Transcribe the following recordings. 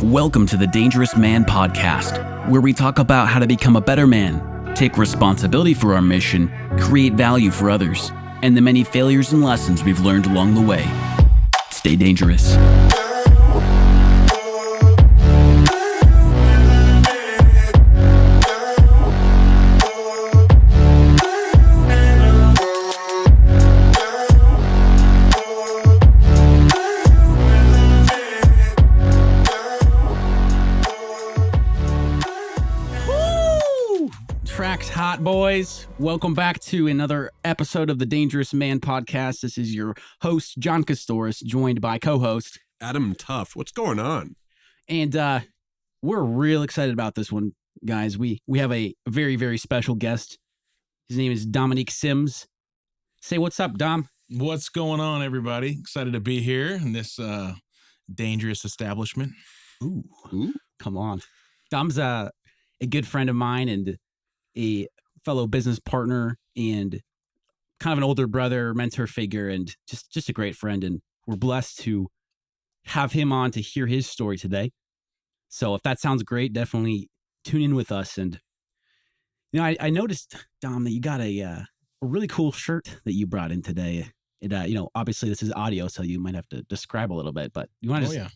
Welcome to the Dangerous Man Podcast, where we talk about how to become a better man, take responsibility for our mission, create value for others, and the many failures and lessons we've learned along the way. Stay dangerous. Hot boys, welcome back to another episode of the Dangerous Man Podcast. This is your host, John Kostohris, joined by co-host Adam Thooft. What's going on? And we're real excited about this one, guys. We have a very, very special guest. His name is Dominique Sims. Say what's up, Dom. What's going on, everybody? Excited to be here in this dangerous establishment. Ooh, come on. Dom's a good friend of mine and a fellow business partner and kind of an older brother, mentor figure, and just a great friend. And we're blessed to have him on to hear his story today. So if that sounds great, definitely tune in with us. And, you know, I noticed, Dom, that you got a really cool shirt that you brought in today. It, obviously this is audio, so you might have to describe a little bit, but you want to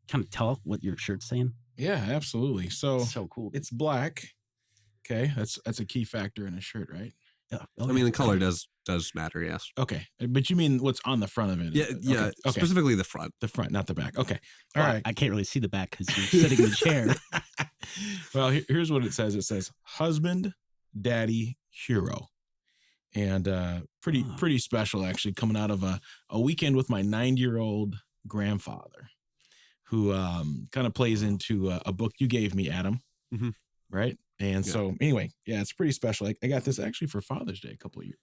kind of tell what your shirt's saying? Yeah, absolutely. So cool. It's black. Okay, that's a key factor in a shirt, right? Yeah. I mean, the color does matter, yes. Okay, but you mean what's on the front of it? Yeah, Okay. Specifically the front. The front, not the back. Okay, all right. I can't really see the back because you're sitting in the chair. Well, here's what it says. It says, husband, daddy, hero. And pretty special, actually, coming out of a weekend with my 9-year-old grandfather, who kind of plays into a book you gave me, Adam, right? And so anyway, yeah, it's pretty special. I got this actually for Father's Day a couple of years,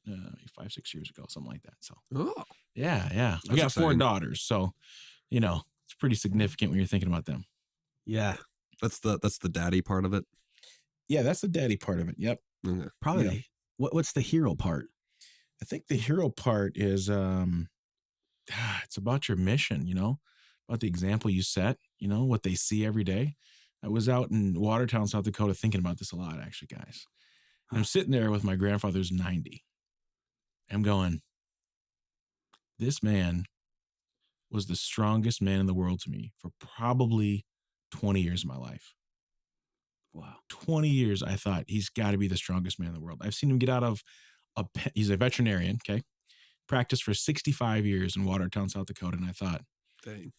5-6 years ago, something like that. So, yeah. I got 4 daughters. So, it's pretty significant when you're thinking about them. Yeah. That's the daddy part of it. Yeah, that's the daddy part of it. Yep. Okay. Probably. Yeah. What's the hero part? I think the hero part is, it's about your mission, about the example you set, what they see every day. I was out in Watertown, South Dakota, thinking about this a lot, actually, guys. And I'm sitting there with my grandfather who's 90. I'm going, this man was the strongest man in the world to me for probably 20 years of my life. Wow. 20 years, I thought, he's got to be the strongest man in the world. I've seen him get out of he's a veterinarian, okay? Practiced for 65 years in Watertown, South Dakota, and I thought, dang.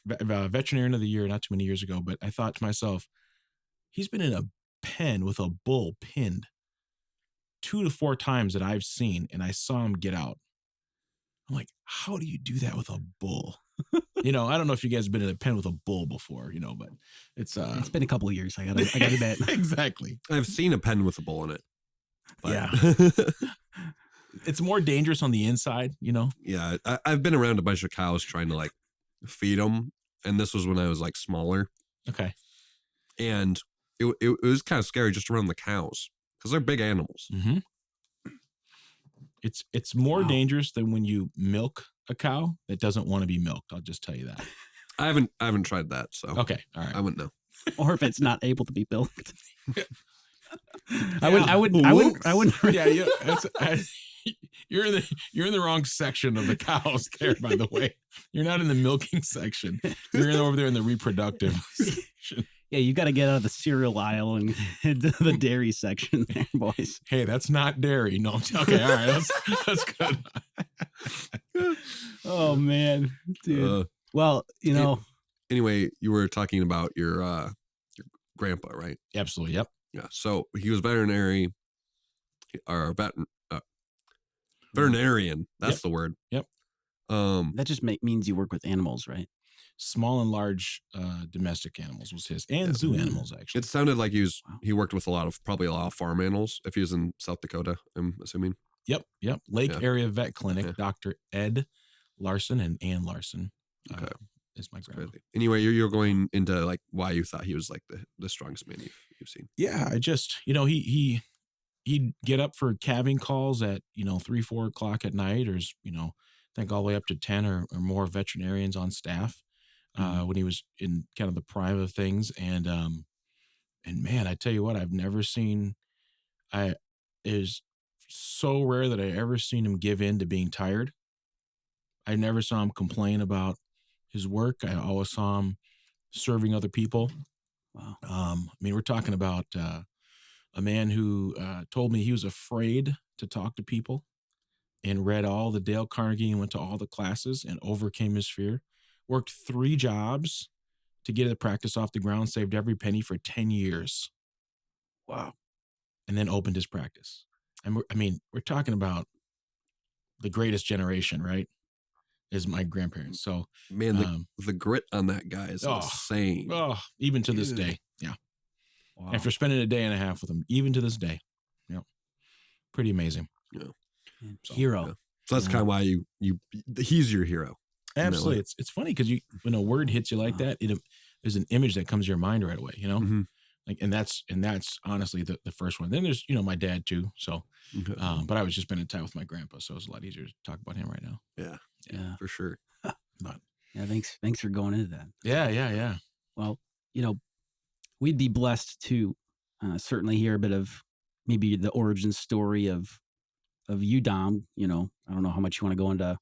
Veterinarian of the Year not too many years ago, but I thought to myself, he's been in a pen with a bull pinned 2 to 4 times that I've seen, and I saw him get out. I'm like, how do you do that with a bull? I don't know if you guys have been in a pen with a bull before, but it's been a couple of years. I gotta admit. Exactly. I've seen a pen with a bull in it. But. Yeah. It's more dangerous on the inside, Yeah, I've been around a bunch of cows trying to feed them, and this was when I was smaller. Okay. And it was kind of scary just around the cows because they're big animals. Mm-hmm. It's more dangerous than when you milk a cow that doesn't want to be milked. I'll just tell you that. I haven't tried that, so okay, all right. I wouldn't know. Or if it's not able to be milked. I wouldn't. Yeah. You're in the wrong section of the cows there, by the way. You're not in the milking section. You're over there in the reproductive section. Yeah, you got to get out of the cereal aisle and into the dairy section there, boys. Hey, that's not dairy. No, okay, all right, that's good. Oh man, dude. Well, Anyway, you were talking about your grandpa, right? Absolutely. Yep. Yeah. So he was veterinarian. That's the word. Yep. That just means you work with animals, right? Small and large domestic animals was his, and zoo animals, actually. It sounded like he worked with probably a lot of farm animals if he was in South Dakota, I'm assuming. Yep. Lake Area Vet Clinic, Dr. Ed Larson and Ann Larson is my grandma. Anyway, you're going into why you thought he was the strongest man you've seen. Yeah, I just, he'd get up for calving calls at, 3-4 o'clock at night, or, I think all the way up to 10 or more veterinarians on staff. when he was in kind of the prime of things. And man, I tell you what, I've never seen, it is so rare that I ever seen him give in to being tired. I never saw him complain about his work. I always saw him serving other people. Wow. I mean, we're talking about a man who told me he was afraid to talk to people and read all the Dale Carnegie and went to all the classes and overcame his fear. Worked 3 jobs to get the practice off the ground, saved every penny for 10 years. Wow. And then opened his practice. And we're talking about the greatest generation, right? Is my grandparents. So Man, the grit on that guy is insane. Oh, even to this day. Yeah. Wow. After spending a day and a half with him, even to this day. Yep. Pretty amazing. Yeah. Hero. Yeah. So that's kind of why he's your hero. Absolutely. It's funny because when a word hits you like that, there's an image that comes to your mind right away, you know? Mm-hmm. Like, and that's honestly the first one. Then there's, my dad too. So, but I was just spending time with my grandpa, so it's a lot easier to talk about him right now. Yeah, for sure. But yeah, thanks for going into that. Yeah. Well, we'd be blessed to certainly hear a bit of maybe the origin story of you, Dom. I don't know how much you want to go into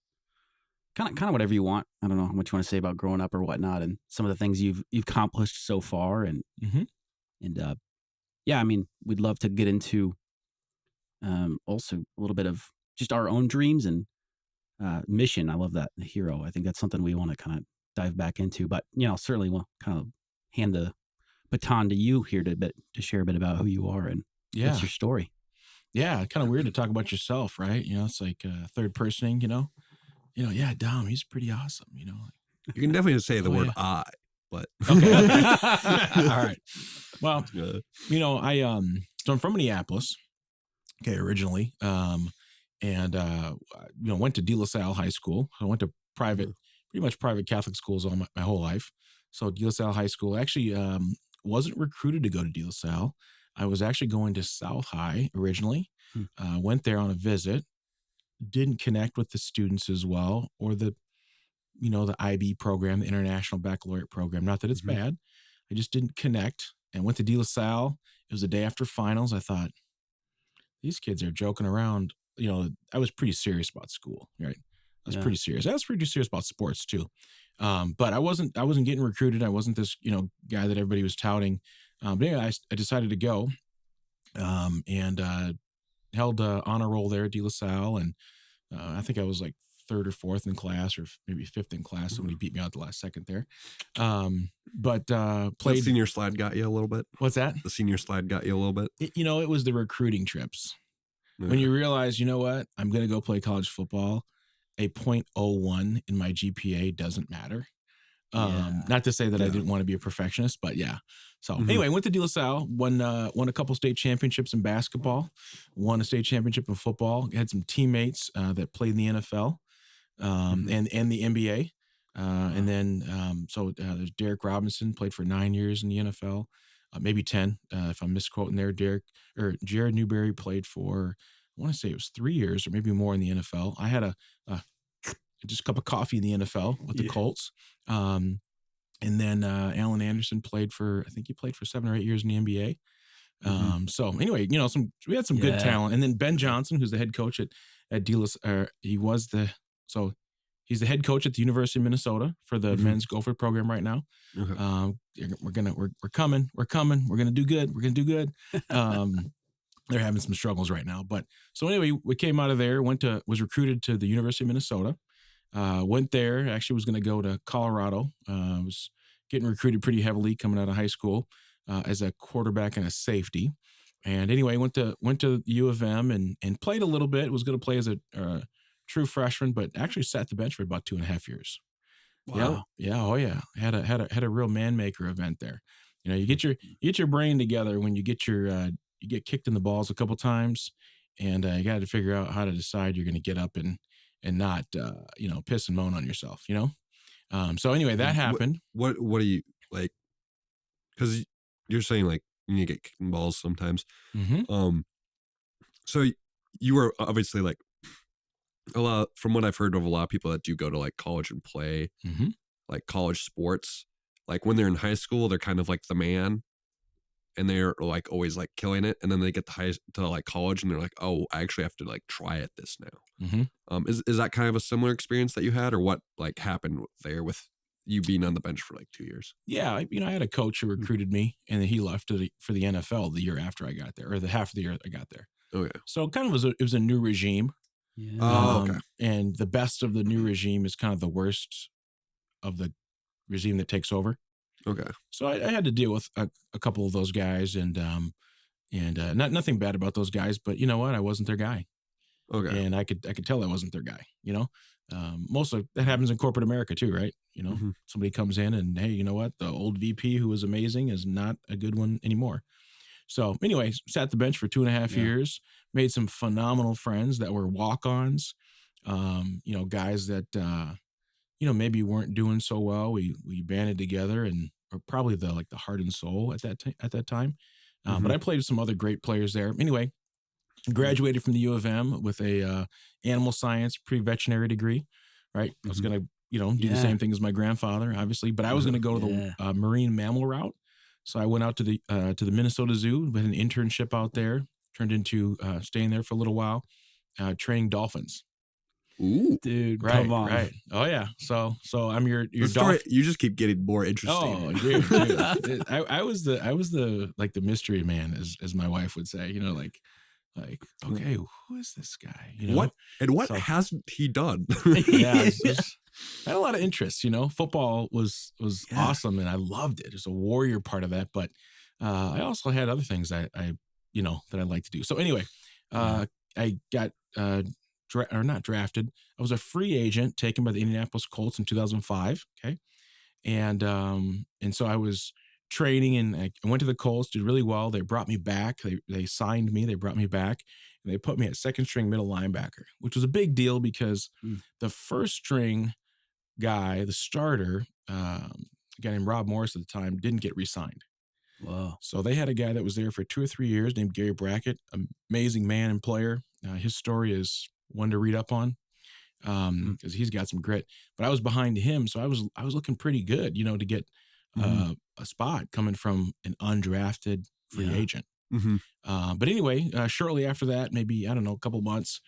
kind of whatever you want. I don't know how much you want to say about growing up or whatnot, and some of the things you've accomplished so far, and yeah, I mean, we'd love to get into also a little bit of just our own dreams and mission. I love that, hero. I think that's something we want to kind of dive back into, but certainly we'll kind of hand the baton to you here to share a bit about who you are and what's your story. Yeah, kind of weird to talk about yourself, right? It's like third personing, yeah, Dom, he's pretty awesome, You can definitely say the word I, but okay. All right. Well, so I'm from Minneapolis, okay, originally, and went to De La Salle High School. I went to pretty much private Catholic schools all my whole life. So De La Salle High School, actually wasn't recruited to go to De La Salle. I was actually going to South High originally. Went there on a visit, didn't connect with the students as well, or the IB program, the International Baccalaureate program. Not that it's bad. I just didn't connect and went to De La Salle. It was the day after finals. I thought, these kids are joking around. I was pretty serious about school, right? I was pretty serious. I was pretty serious about sports too. But I wasn't getting recruited. I wasn't this, guy that everybody was touting. But anyway, I decided to go, and held an honor roll there at De La Salle. And I think I was like 3rd or 4th in class, or maybe 5th in class. Somebody beat me out the last second there. But played. The senior slide got you a little bit. What's that? The senior slide got you a little bit. It was the recruiting trips. Yeah. When you realize, what, I'm going to go play college football, a 0.01 in my GPA doesn't matter. Not to say that I didn't want to be a perfectionist, but yeah. So anyway, went to De La Salle, won a couple state championships in basketball, won a state championship in football, had some teammates that played in the NFL and the NBA. And then, there's Derek Robinson, played for 9 years in the NFL, maybe 10, if I'm misquoting there. Jared Newberry played for, I want to say it was 3 years or maybe more in the NFL. I had just a cup of coffee in the NFL with the Colts. And then Alan Anderson played for 7 or 8 years in the NBA. So anyway, we had some good talent. And then Ben Johnson, who's the head coach at De La Salle, he's the head coach at the University of Minnesota for the men's Gopher program right now. We're coming. We're going to do good. They're having some struggles right now. But so anyway, we came out of there, was recruited to the University of Minnesota. Went there, actually was going to go to Colorado. Was getting recruited pretty heavily coming out of high school as a quarterback and a safety. And anyway, went to U of M and played a little bit. Was going to play as a true freshman, but actually sat the bench for about 2.5 years. Wow. Yeah. Oh yeah. Had a real man maker event there. You get your brain together when you get you get kicked in the balls a couple times, and you got to figure out how to decide you're going to get up and not piss and moan on yourself. So anyway, that happened. What do you like? Because you're saying like you get kicked in the balls sometimes. So you were obviously like a lot, from what I've heard of a lot of people that do go to like college and play. like college sports. Like when they're in high school, they're kind of like the man, and they're like always like killing it. And then they get to like college, and they're like, oh, I actually have to like try at this now. Mm-hmm. Is that kind of a similar experience that you had, or what like happened there with you being on the bench for like 2 years? Yeah, I had a coach who recruited me, and then he left for the NFL the year after I got there, or the half of the year I got there. Oh yeah. So it kind of it was a new regime. Yeah. Oh, okay. And the best of the new regime is kind of the worst of the regime that takes over. Okay. So I had to deal with a couple of those guys, and nothing bad about those guys, but you know what? I wasn't their guy. Okay. And I could tell I wasn't their guy. Most of that happens in corporate America too, right? Somebody comes in and, hey, you know what? The old VP who was amazing is not a good one anymore. So anyway, sat the bench for 2.5 years, made some phenomenal friends that were walk-ons, guys that, maybe weren't doing so well. We banded together and are probably the heart and soul at that time. But I played with some other great players there. Anyway, graduated from the U of M with a animal science pre-veterinary degree, right? I was going to, do the same thing as my grandfather, obviously, but I was going to go to the marine mammal route. So I went out to the Minnesota Zoo, had an internship out there, turned into staying there for a little while, training dolphins. Ooh, dude, Right, come on. right. Oh yeah. So I'm your story. You just keep getting more interesting. Oh, dude. I was the like the mystery man, as my wife would say. Okay, who is this guy? What hasn't he done? Yeah, I had a lot of interest. Football was awesome, and I loved it. There's a warrior part of that, but I also had other things that I like to do. So anyway, I got not drafted. I was a free agent taken by the Indianapolis Colts in 2005. Okay, and so I was training, and I went to the Colts, did really well. They brought me back. They signed me. They brought me back, and they put me at second string middle linebacker, which was a big deal because the first string guy, the starter, a guy named Rob Morris at the time, didn't get re-signed. Wow. So they had a guy that was there for 2 or 3 years named Gary Brackett, amazing man and player. His story is one to read up on because he's got some grit. But I was behind him, so I was looking pretty good, to get a spot coming from an undrafted free agent. But anyway, shortly after that, maybe, I don't know, a couple months,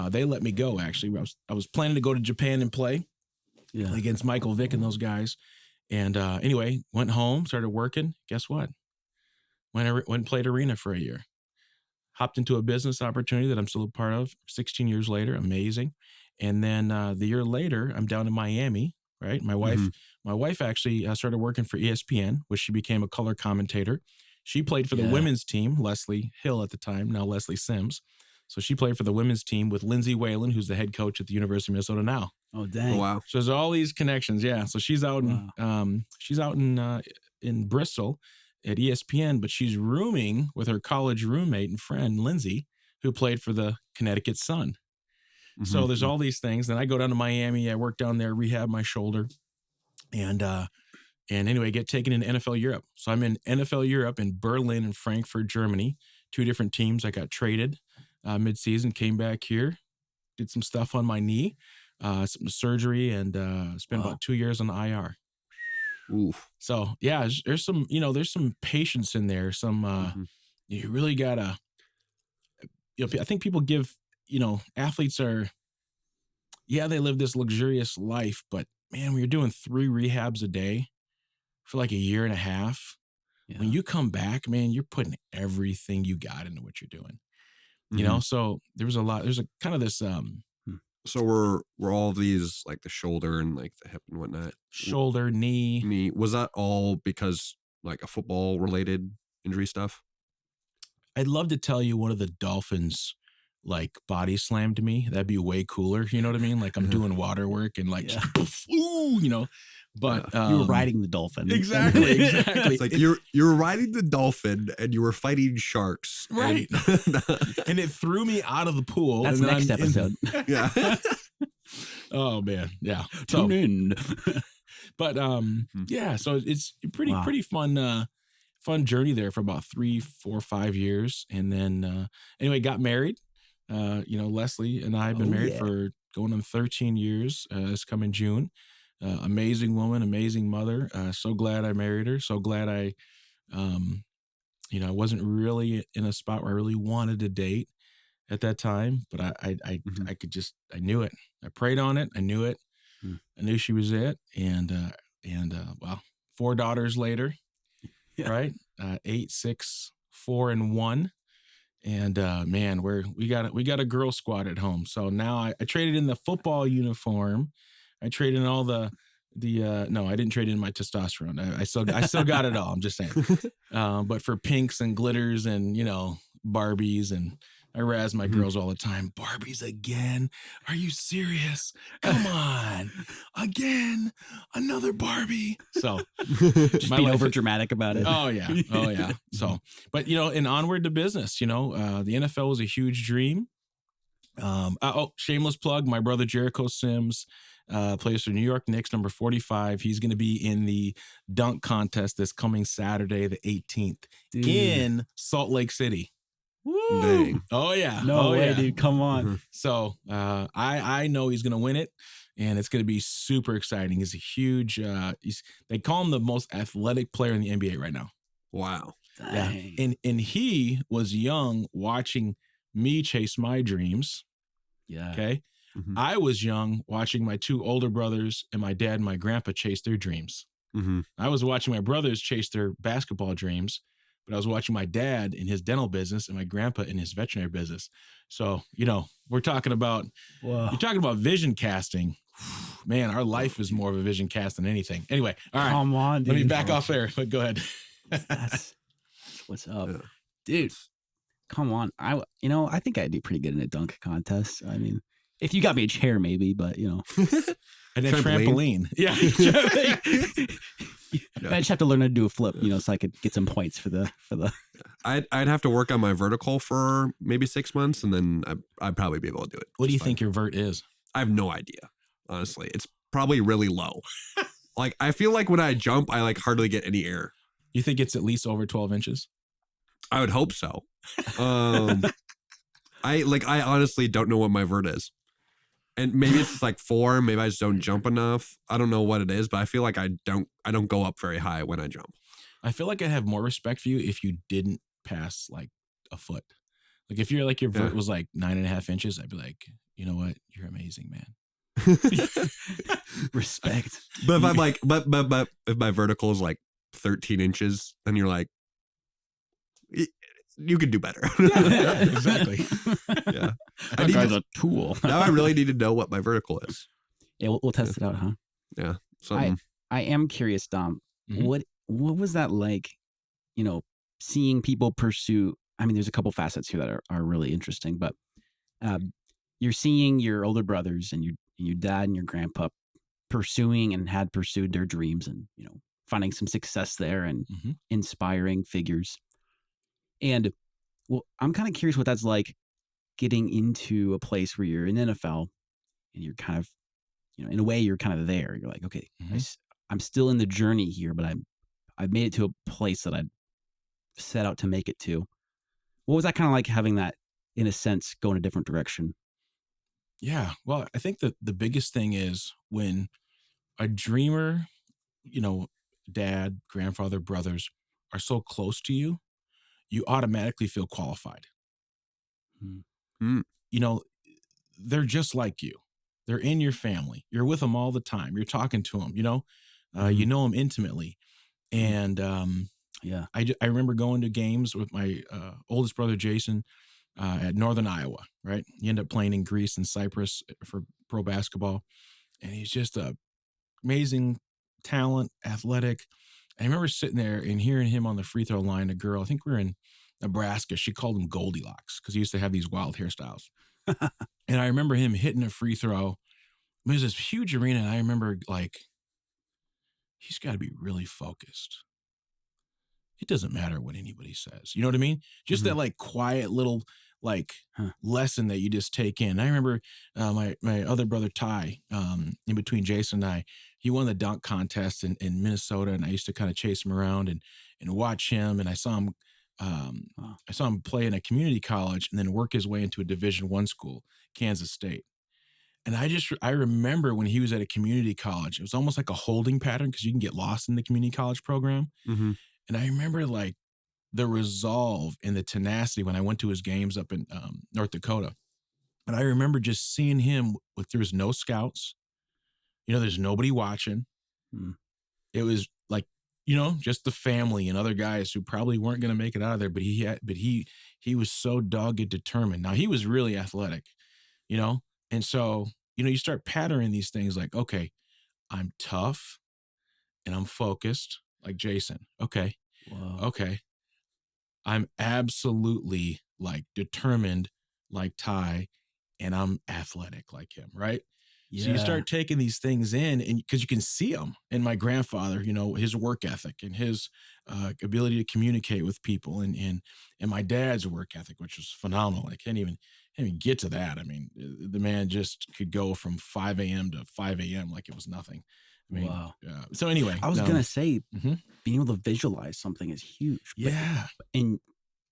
they let me go. Actually, I was planning to go to Japan and play against Michael Vick and those guys. And anyway, went home, started working. Guess what? Went and played arena for a year. Hopped into a business opportunity that I'm still a part of 16 years later. Amazing. And then the year later, I'm down in Miami, right? My wife actually started working for ESPN, which she became a color commentator. She played for the women's team, Leslie Hill at the time, now Leslie Sims. So she played for the women's team with Lindsay Whalen, who's the head coach at the University of Minnesota now. Oh, dang. Oh, wow. So there's all these connections. Yeah. So she's out in Bristol at ESPN, but she's rooming with her college roommate and friend, Lindsay, who played for the Connecticut Sun. So there's all these things. Then I go down to Miami. I work down there, rehab my shoulder. And anyway, get taken into NFL Europe. So I'm in NFL Europe in Berlin and Frankfurt, Germany, 2 different teams. I got traded mid-season, came back here, did some stuff on my knee, some surgery, and spent about 2 years on the IR. Oof. So yeah, there's some patience in there. You really gotta, I think people give, athletes are, they live this luxurious life, but man, when you're doing 3 rehabs a day for like a year and a half, when you come back, man, you're putting everything you got into what you're doing. So there's a kind of this, So were all these like the shoulder and like the hip and whatnot? Shoulder, knee. Was that all because like a football related injury stuff? I'd love to tell you one of the Dolphins like body slammed me. That'd be way cooler. You know what I mean? Like I'm doing water work and like, ooh, but you were riding the dolphin. Exactly. It's like you were riding the dolphin and you were fighting sharks. Right. And it threw me out of the pool. That's and next episode. Yeah. Oh man. Yeah. Tune in. But yeah, so it's pretty fun journey there for about 3, 4, 5 years. And then anyway, got married. Leslie and I have been married for going on 13 years this coming June. amazing woman, amazing mother. So glad I married her. So glad I wasn't really in a spot where I really wanted to date at that time, but I could just, I knew it. I prayed on it. I knew it. I knew she was it. And well, 4 daughters later, right? 8, 6, 4, and 1. And man, we got a girl squad at home. So now I traded in the football uniform. I traded in all the no, I didn't trade in my testosterone. I still got it all. I'm just saying. But for pinks and glitters and Barbies, and I razz my girls all the time. Barbies again? Are you serious? Come on, again, another Barbie. So just being over dramatic about it. Oh yeah. So, but and onward to business. The NFL was a huge dream. Shameless plug. My brother Jericho Sims plays for New York Knicks, number 45. He's going to be in the dunk contest this coming Saturday, the 18th, in Salt Lake City. Woo! Dang. Oh yeah. No way, dude. Come on. So I know he's going to win it, and it's going to be super exciting. He's a huge. They call him the most athletic player in the NBA right now. Wow. Dang. Yeah. And he was young watching me chase my dreams. Yeah. Okay. I was young watching my 2 older brothers and my dad and my grandpa chase their dreams. I was watching my brothers chase their basketball dreams, but I was watching my dad in his dental business and my grandpa in his veterinary business. So, we're talking about, you're talking about vision casting. Man, our life is more of a vision cast than anything. Anyway, all right. Come on, dude. Let me back off there. But go ahead. That's what's up, dude. Come on. I think I do pretty good in a dunk contest. I mean, if you got me a chair, maybe, but and a trampoline. Yeah. I just have to learn how to do a flip, so I could get some points for the. I'd have to work on my vertical for maybe 6 months, and then I'd probably be able to do it. What do you think your vert is? I have no idea. Honestly, it's probably really low. Like, I feel like when I jump, I hardly get any air. You think it's at least over 12 inches? I would hope so. I honestly don't know what my vert is. And maybe it's just 4, maybe I just don't jump enough. I don't know what it is, but I feel like I don't go up very high when I jump. I feel like I'd have more respect for you if you didn't pass a foot. If your vert was 9.5 inches, I'd be like, you know what? You're amazing, man. Respect. But if I'm if my vertical is 13 inches, then you're like, you could do better. Yeah, exactly. Yeah. That guy's a tool. Now I really need to know what my vertical is. Yeah, we'll test it out, huh? Yeah. I am curious, Dom. What was that like, seeing people pursue? I mean, there's a couple facets here that are really interesting, but you're seeing your older brothers and your dad and your grandpa pursuing and had pursued their dreams and, finding some success there and inspiring figures. And well, I'm kind of curious what that's like getting into a place where you're in NFL and you're kind of, in a way you're kind of there. You're like, okay, I'm still in the journey here, but I've made it to a place that I set out to make it to. What was that kind of like, having that, in a sense, go in a different direction? Yeah. Well, I think that the biggest thing is when a dreamer, dad, grandfather, brothers are so close to you, you automatically feel qualified. They're just like you. They're in your family. You're with them all the time. You're talking to them, you know them intimately. And I remember going to games with my oldest brother, Jason, at Northern Iowa, right? He ended up playing in Greece and Cyprus for pro basketball. And he's just a amazing talent, athletic. I remember sitting there and hearing him on the free throw line, a girl, I think we were in Nebraska, she called him Goldilocks because he used to have these wild hairstyles. And I remember him hitting a free throw. It was this huge arena, and I remember, he's got to be really focused. It doesn't matter what anybody says. You know what I mean? Just that, quiet little, lesson that you just take in. I remember my other brother, Ty, in between Jason and I, he won the dunk contest in Minnesota, and I used to kind of chase him around and watch him. And I saw him I saw him play in a community college and then work his way into a Division I school, Kansas State. And I remember when he was at a community college, it was almost like a holding pattern because you can get lost in the community college program. Mm-hmm. And I remember like the resolve and the tenacity when I went to his games up in North Dakota. And I remember just seeing him there was no scouts, there's nobody watching. Hmm. It was like, just the family and other guys who probably weren't going to make it out of there. But he was so dogged determined. Now he was really athletic, and so, you start patterning these things like, okay, I'm tough and I'm focused like Jason. Okay. Whoa. Okay. I'm absolutely like determined like Ty, and I'm athletic like him. Right. Yeah. So you start taking these things in, and because you can see them. And my grandfather, his work ethic and his ability to communicate with people, and my dad's work ethic, which was phenomenal. I can't even get to that. I mean, the man just could go from 5 a.m. to 5 a.m. like it was nothing. I mean, wow. So anyway, I was gonna say, Mhm. being able to visualize something is huge. Yeah. And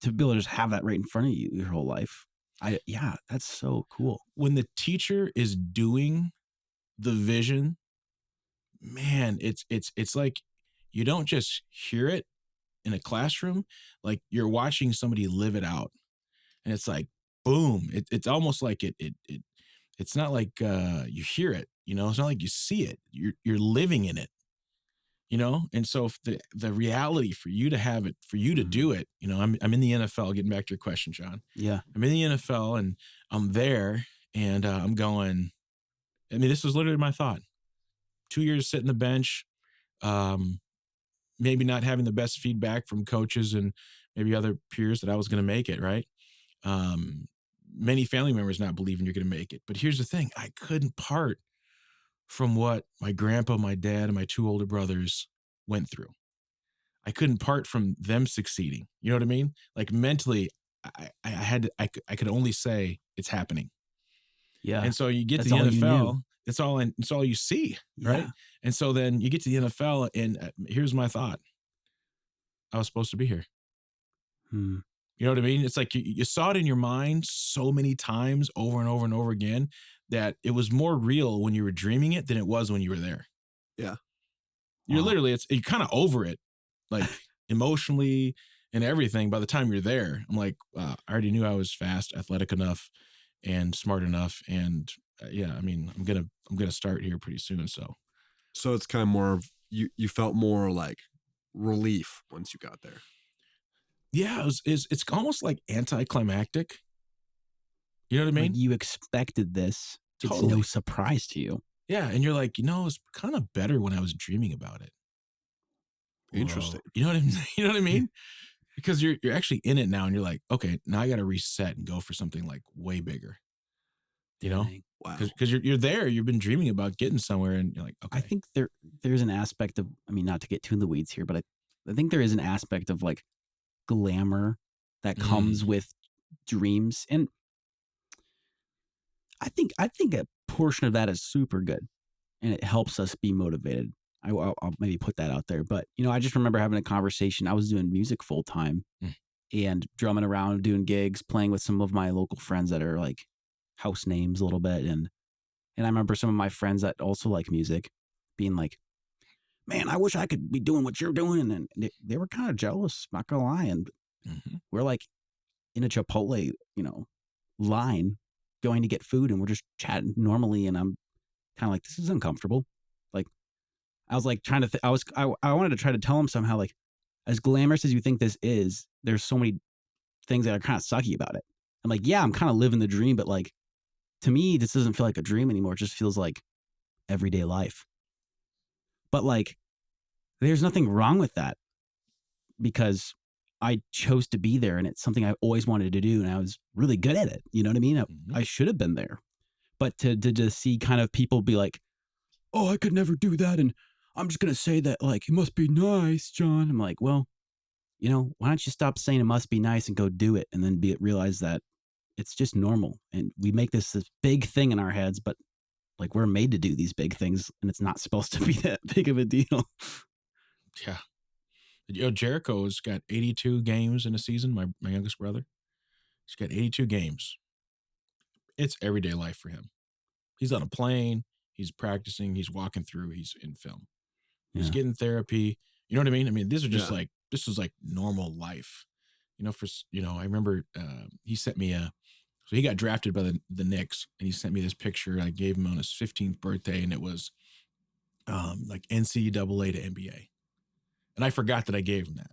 to be able to just have that right in front of you your whole life. That's so cool. When the teacher is doing the vision, man, it's like you don't just hear it in a classroom, like you're watching somebody live it out. And it's like, boom. It's almost like it's not like you hear it, it's not like you see it. You're living in it. And so if the reality for you to have it, for you to do it, I'm in the NFL, getting back to your question, John. Yeah. I'm in the NFL and I'm there and I'm going, this was literally my thought. 2 years sitting the bench, maybe not having the best feedback from coaches and maybe other peers that I was going to make it, right? Many family members not believing you're going to make it. But here's the thing. I couldn't part from what my grandpa, my dad, and my 2 older brothers went through. I couldn't part from them succeeding. You know what I mean? Like mentally, I could only say it's happening. Yeah. And so you get to That's the all you NFL, knew. it's all you see, right? Yeah. And so then you get to the NFL, and here's my thought. I was supposed to be here. Hmm. You know what I mean? It's like you saw it in your mind so many times over and over and over again that it was more real when you were dreaming it than it was when you were there. Yeah. You're Wow. literally, you're kind of over it, like emotionally and everything. By the time you're there, I'm like, I already knew I was fast, athletic enough, and smart enough. And I'm gonna start here pretty soon. So it's kind of more of you felt more like relief once you got there. Yeah, it's almost like anticlimactic. You know what I mean? Like you expected this. It's Totally. no surprise to you. Yeah, and you're like, it's kind of better when I was dreaming about it. Interesting. You know what I mean? You know what I mean? Because you're actually in it now, and you're like, okay, now I got to reset and go for something like way bigger. Dang. Wow. Because you're there, you've been dreaming about getting somewhere, and you're like, okay. I think there's an aspect of, not to get too in the weeds here, but I think there is an aspect of like glamour that comes with dreams. And I think a portion of that is super good and it helps us be motivated. I'll maybe put that out there. But, I just remember having a conversation. I was doing music full time and drumming around, doing gigs, playing with some of my local friends that are like house names a little bit. And I remember some of my friends that also like music being like, man, I wish I could be doing what you're doing. And they were kind of jealous, not gonna lie. And we're like in a Chipotle, line going to get food, and we're just chatting normally. And I'm kind of like, this is uncomfortable. Like, I was like trying to, I wanted to try to tell him somehow, like, as glamorous as you think this is, there's so many things that are kind of sucky about it. I'm like, yeah, I'm kind of living the dream, but like, to me, this doesn't feel like a dream anymore. It just feels like everyday life. But like, there's nothing wrong with that because I chose to be there and it's something I always wanted to do. And I was really good at it. You know what I mean? I should have been there. But to see kind of people be like, oh, I could never do that. And I'm just going to say that like, it must be nice, John. I'm like, well, why don't you stop saying it must be nice and go do it? And then realize that it's just normal. And we make this big thing in our heads, but like we're made to do these big things and it's not supposed to be that big of a deal. Yeah. Jericho's got 82 games in a season, my youngest brother. He's got 82 games. It's everyday life for him. He's on a plane. He's practicing. He's walking through. He's in film. He's Yeah. getting therapy. You know what I mean? I mean, these are just Yeah. like, this is like normal life. I remember he sent me so he got drafted by the Knicks, and he sent me this picture. I gave him on his 15th birthday, and it was like NCAA to NBA. And I forgot that I gave him that.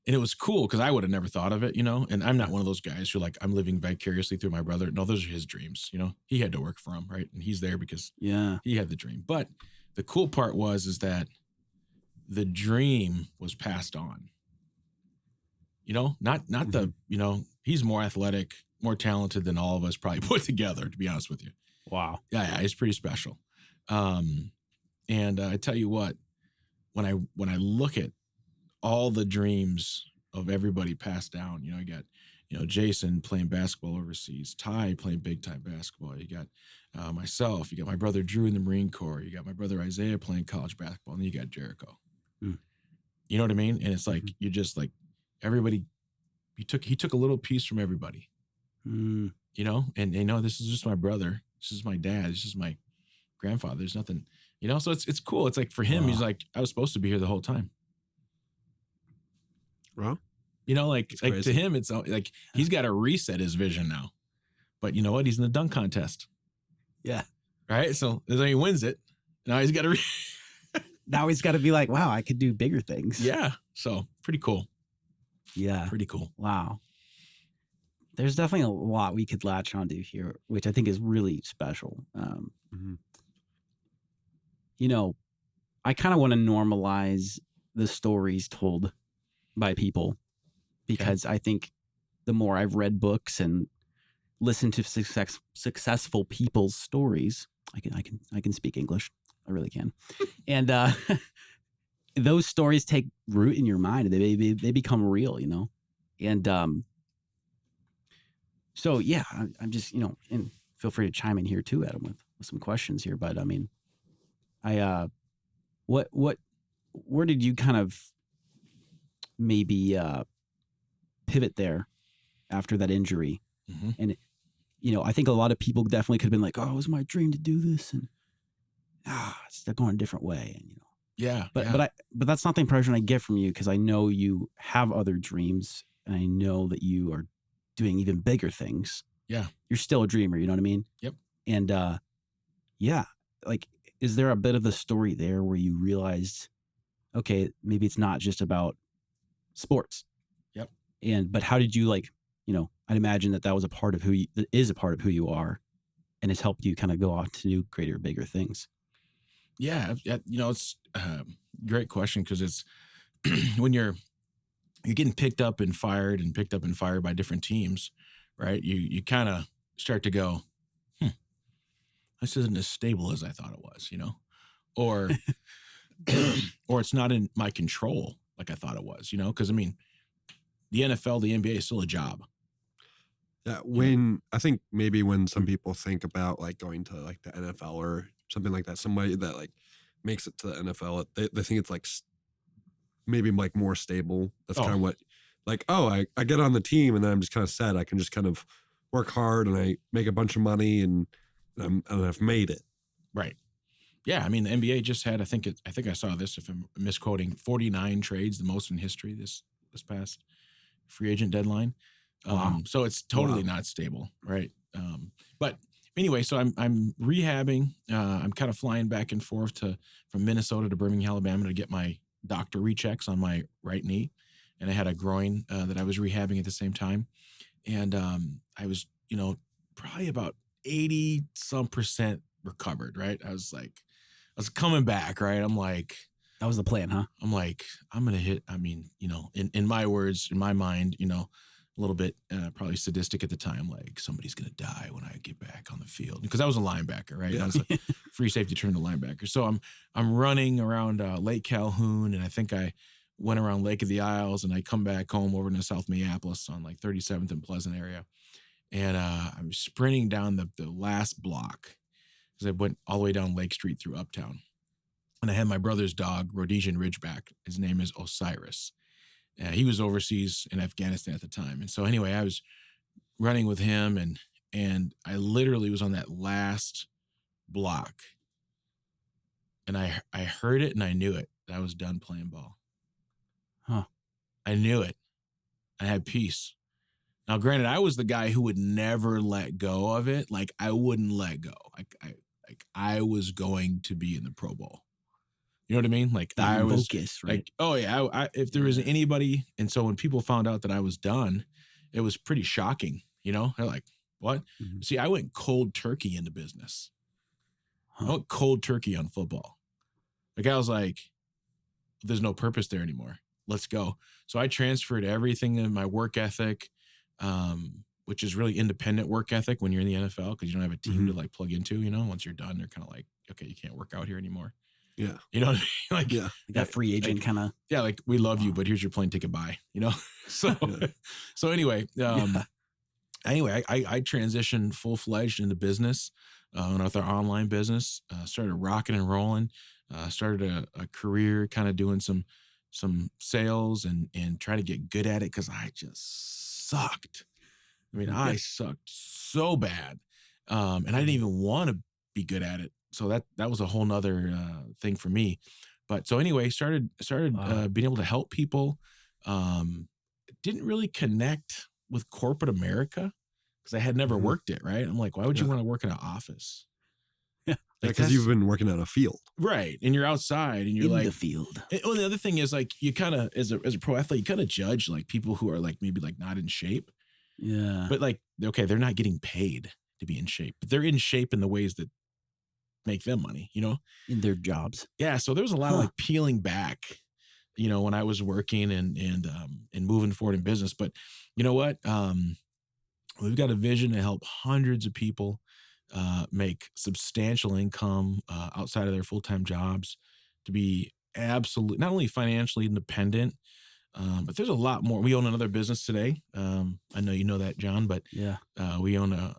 And it was cool because I would have never thought of it, and I'm not one of those guys who like, I'm living vicariously through my brother. No, those are his dreams. He had to work for them, right? And he's there because Yeah. he had the dream. But the cool part is that the dream was passed on. Not the, he's more athletic, more talented than all of us probably put together, to be honest with you. Wow. Yeah, he's pretty special. And I tell you what, when I look at all the dreams of everybody passed down, you got, Jason playing basketball overseas, Ty playing big time basketball. You got myself, you got my brother Drew in the Marine Corps, you got my brother Isaiah playing college basketball, and then you got Jericho. You know what I mean? And it's like, you're just like, everybody, he took a little piece from everybody, and this is just my brother. This is my dad. This is my grandfather. There's nothing, so it's cool. It's like for him, He's like, I was supposed to be here the whole time. Well, like to him, it's like, he's got to reset his vision now, but you know what? He's in the dunk contest. Yeah. Right. So then he wins it. Now he's got to, Now he's got to be like, wow, I could do bigger things. yeah. So pretty cool. Yeah. Pretty cool. Wow. There's definitely a lot we could latch onto here, which I think is really special. I kind of want to normalize the stories told by people, because I think the more I've read books and listened to successful people's stories, I can speak English. I really can. And those stories take root in your mind. They become real, And so, yeah, I'm just, and feel free to chime in here too, Adam, with some questions here. But I mean, where did you kind of maybe pivot there after that injury? And, I think a lot of people definitely could have been like, oh, it was my dream to do this. And it's going a different way. And, yeah. But that's not the impression I get from you, because I know you have other dreams, and I know that you are doing even bigger things. Yeah. You're still a dreamer, you know what I mean? Yep. And like, is there a bit of the story there where you realized, okay, maybe it's not just about sports? Yep. But how did you I'd imagine that was a part of that is a part of who you are, and it's helped you kind of go on to new, greater, bigger things. Yeah. It's a great question, because it's when you're getting picked up and fired by different teams, right? You kind of start to go, this isn't as stable as I thought it was, or or it's not in my control like I thought it was, because I mean, the NFL, the NBA is still a job. Yeah, I think maybe when some people think about like going to like the NFL or something like that, somebody that like makes it to the NFL, they think it's like maybe like more stable. That's kind of what, like, I get on the team and then I'm just kind of set. I can just kind of work hard and I make a bunch of money and I've made it. Right. Yeah. I mean, the NBA just had, I think I saw this, if I'm misquoting, 49 trades, the most in history this past free agent deadline. Wow. So it's totally not stable. Right. But anyway, so I'm rehabbing. I'm kind of flying back and forth from Minnesota to Birmingham, Alabama, to get my doctor rechecks on my right knee. And I had a groin that I was rehabbing at the same time. And I was, probably about 80 some percent recovered, right? I was coming back, right? I'm like, that was the plan, huh? I'm like, I'm going to hit, I mean, in my words, in my mind, a little bit probably sadistic at the time, like somebody's going to die when I get back on the field, because I was a linebacker, right? I was a free safety turned to linebacker. So I'm running around Lake Calhoun, and I think I went around Lake of the Isles, and I come back home over to South Minneapolis on like 37th and Pleasant area. And I'm sprinting down the last block, because I went all the way down Lake Street through Uptown. And I had my brother's dog, Rhodesian Ridgeback. His name is Osiris. He was overseas in Afghanistan at the time. And so anyway, I was running with him, and I literally was on that last block. And I heard it and I knew it. I was done playing ball. Huh. I knew it. I had peace. Now, granted, I was the guy who would never let go of it. Like, I wouldn't let go. I was going to be in the Pro Bowl. You know what I mean? Like, I was focus, right? like, oh yeah. If there was anybody, and so when people found out that I was done, it was pretty shocking. You know, they're like, "What?" Mm-hmm. See, I went cold turkey into business. Huh. I went cold turkey on football. Like, I was like, "There's no purpose there anymore. Let's go." So I transferred everything in my work ethic, which is really independent work ethic when you're in the NFL because you don't have a team to like plug into. You know, once you're done, they're kind of like, "Okay, you can't work out here anymore." Yeah. You know what I mean? Like, Yeah. That free agent kind of. Yeah, like, we love you, but here's your plane ticket, bye. You know? So anyway, I transitioned full-fledged into business with our online business, started rocking and rolling, started a career kind of doing some sales and try to get good at it because I just sucked. I mean, I sucked so bad. And I didn't even want to be good at it. So that was a whole nother thing for me. But so anyway, started being able to help people. Didn't really connect with corporate America because I had never worked it, right? I'm like, why would you want to work in an office? Yeah. Because you've been working on a field. Right. And you're outside and you're in like the field. Well, the other thing is like you kind of as a pro athlete, you kind of judge like people who are like maybe like not in shape. Yeah. But like, okay, they're not getting paid to be in shape, but they're in shape in the ways that make them money, you know, in their jobs. Yeah. So there was a lot of like peeling back, you know, when I was working and moving forward in business. But you know what? We've got a vision to help hundreds of people make substantial income outside of their full-time jobs, to be absolutely not only financially independent, but there's a lot more. We own another business today. I know you know that, John, but yeah, we own a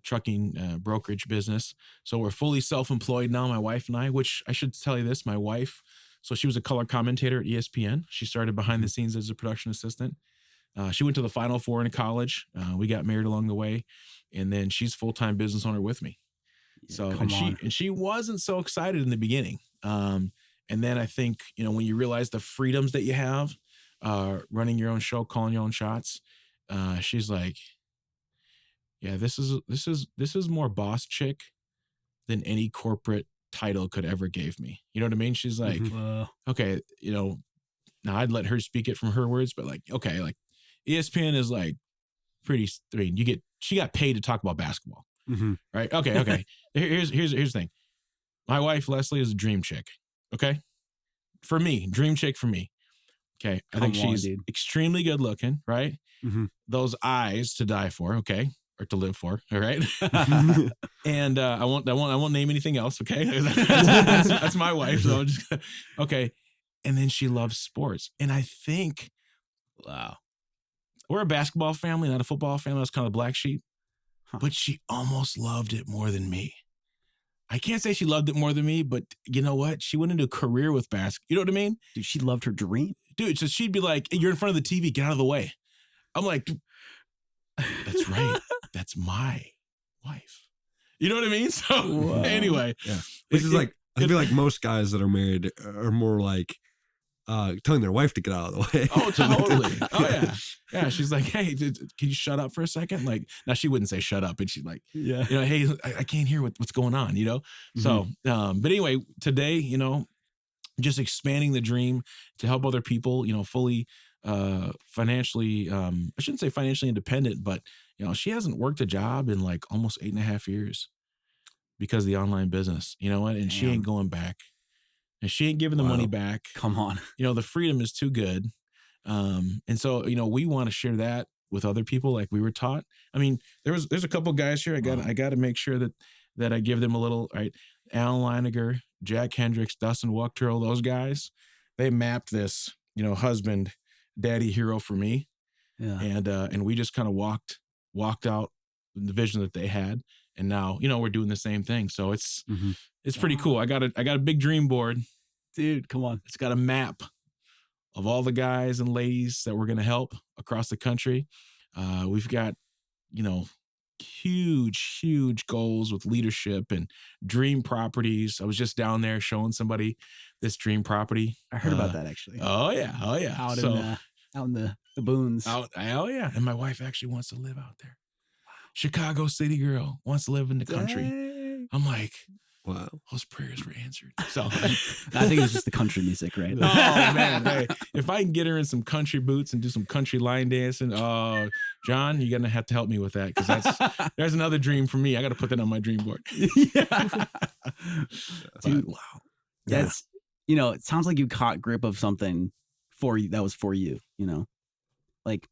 trucking brokerage business. So we're fully self-employed now, my wife and I, which I should tell you this, my wife, so she was a color commentator at ESPN. She started behind the scenes as a production assistant. She went to the Final Four in college. We got married along the way, and then she's full-time business owner with me. Yeah, so, and she wasn't so excited in the beginning. And then I think, you know, when you realize the freedoms that you have, running your own show, calling your own shots, she's like, yeah, this is more boss chick than any corporate title could ever give me. You know what I mean? She's like, okay, you know, now I'd let her speak it from her words, but like, okay, like ESPN is like pretty, I mean, she got paid to talk about basketball, right? Okay. Here's the thing. My wife, Leslie, is a dream chick. Okay. For me, dream chick for me. Okay. I think she's extremely good looking, right? Those eyes to die for. Okay. Or to live for. All right. And I won't name anything else. Okay. That's my wife. So I'm just okay. And then she loves sports. And I think, wow, we're a basketball family, not a football family. That's kind of the black sheep. But she almost loved it more than me. I can't say she loved it more than me, but you know what? She went into a career with basketball. You know what I mean? Dude, she loved her dream. Dude, so she'd be like, you're in front of the TV, get out of the way. I'm like, that's right. That's my wife. You know what I mean? So anyway. Yeah. Which is like, I feel like most guys that are married are more like telling their wife to get out of the way. Oh, totally. Oh, yeah. Yeah. She's like, hey, can you shut up for a second? Like, now she wouldn't say shut up. And she's like, you know, hey, I can't hear what's going on, you know? So, but anyway, today, you know, just expanding the dream to help other people, you know, fully financially, I shouldn't say financially independent, but, you know, she hasn't worked a job in like almost 8.5 years because of the online business, you know what? And she ain't going back. And she ain't giving the money back. Come on. You know, the freedom is too good. And so, you know, we want to share that with other people like we were taught. I mean, there's a couple guys here. I got to make sure that I give them a little, right? Alan Leiniger, Jack Hendricks, Dustin Wuchterl, those guys, they mapped this, you know, husband, daddy hero for me. Yeah. And we just kind of walked out the vision that they had. And now, you know, we're doing the same thing. So it's pretty cool. I got a big dream board. Dude, come on. It's got a map of all the guys and ladies that we're going to help across the country. We've got, you know, huge goals with leadership and dream properties. I was just down there showing somebody this dream property. I heard about that actually. Oh yeah. Out in the boons. Oh yeah. And my wife actually wants to live out there. Chicago city girl wants to live in the country. Dang. I'm like, Wow. those prayers were answered. So I think it's just the country music, right? oh man, hey, if I can get her in some country boots and do some country line dancing, John, you're gonna have to help me with that because there's another dream for me. I got to put that on my dream board. Yeah. Dude, But, wow. That's it sounds like you caught grip of something for you that was for you. Like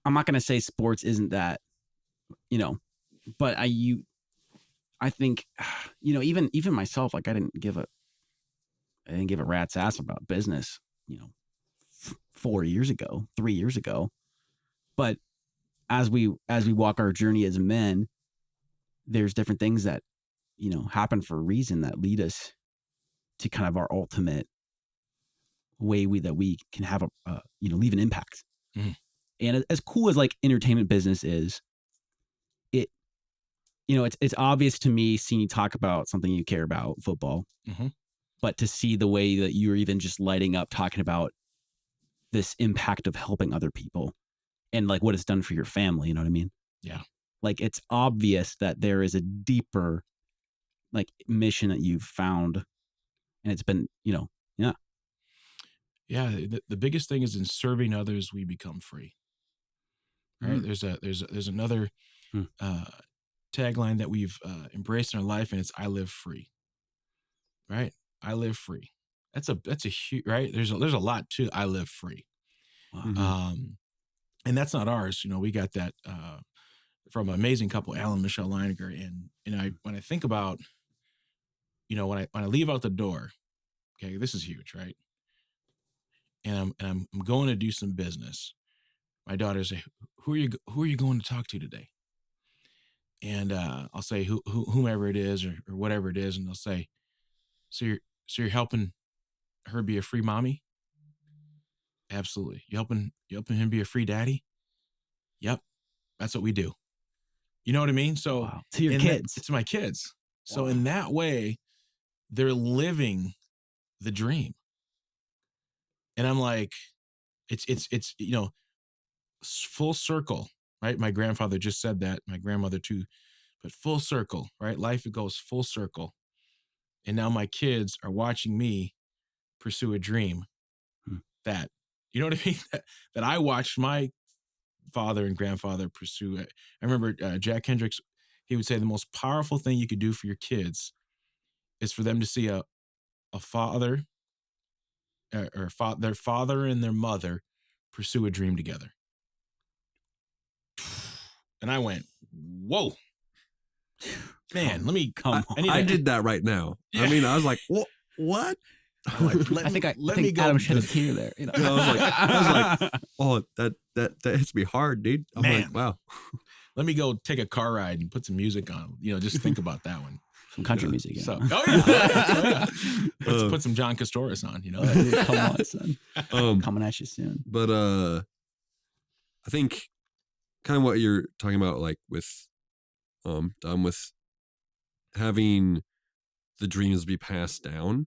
I'm not gonna say sports isn't that, but I think, even myself, like I didn't give a rat's ass about business, 3 years ago. But as we walk our journey as men, there's different things that, happen for a reason that lead us to kind of our ultimate way that we can have leave an impact. Mhm. And as cool as like entertainment business is, it's obvious to me seeing you talk about something you care about, football, but to see the way that you're even just lighting up talking about this impact of helping other people and like what it's done for your family, you know what I mean? Yeah. Like it's obvious that there is a deeper like mission that you've found, and it's been, yeah. Yeah. The biggest thing is in serving others, we become free. Right. There's another tagline that we've embraced in our life, and it's "I live free." Right, I live free. That's a huge right. There's a lot to "I live free," and that's not ours. We got that from an amazing couple, Alan and Michelle Leininger, and when I think about, when I leave out the door, okay, this is huge, right? And I'm going to do some business. My daughter say, "Who are you going to talk to today?" And I'll say whomever it is or whatever it is, and they'll say, so you're helping her be a free mommy? Absolutely. You helping him be a free daddy? Yep, that's what we do. You know what I mean? So wow. To your kids, it's my kids. So wow. in that way, they're living the dream, and I'm like, it's full circle. Right? My grandfather just said that, my grandmother too, but full circle, right? Life, it goes full circle. And now my kids are watching me pursue a dream that, you know what I mean? that I watched my father and grandfather pursue. I remember Jack Hendricks, he would say the most powerful thing you could do for your kids is for them to see a father their father and their mother pursue a dream together. And I went, whoa, man, let me come. I did that right now. Yeah. I mean, I was like, what? I think Adam shed a tear there. I was like, oh, that hits me hard, dude. I'm man, like, wow. Let me go take a car ride and put some music on. Just think about that one. Some country music. Yeah. So, oh yeah. Put some John Kostohris on. Come on, son. Coming at you soon. But I think kind of what you're talking about, like with Dom, with having the dreams be passed down.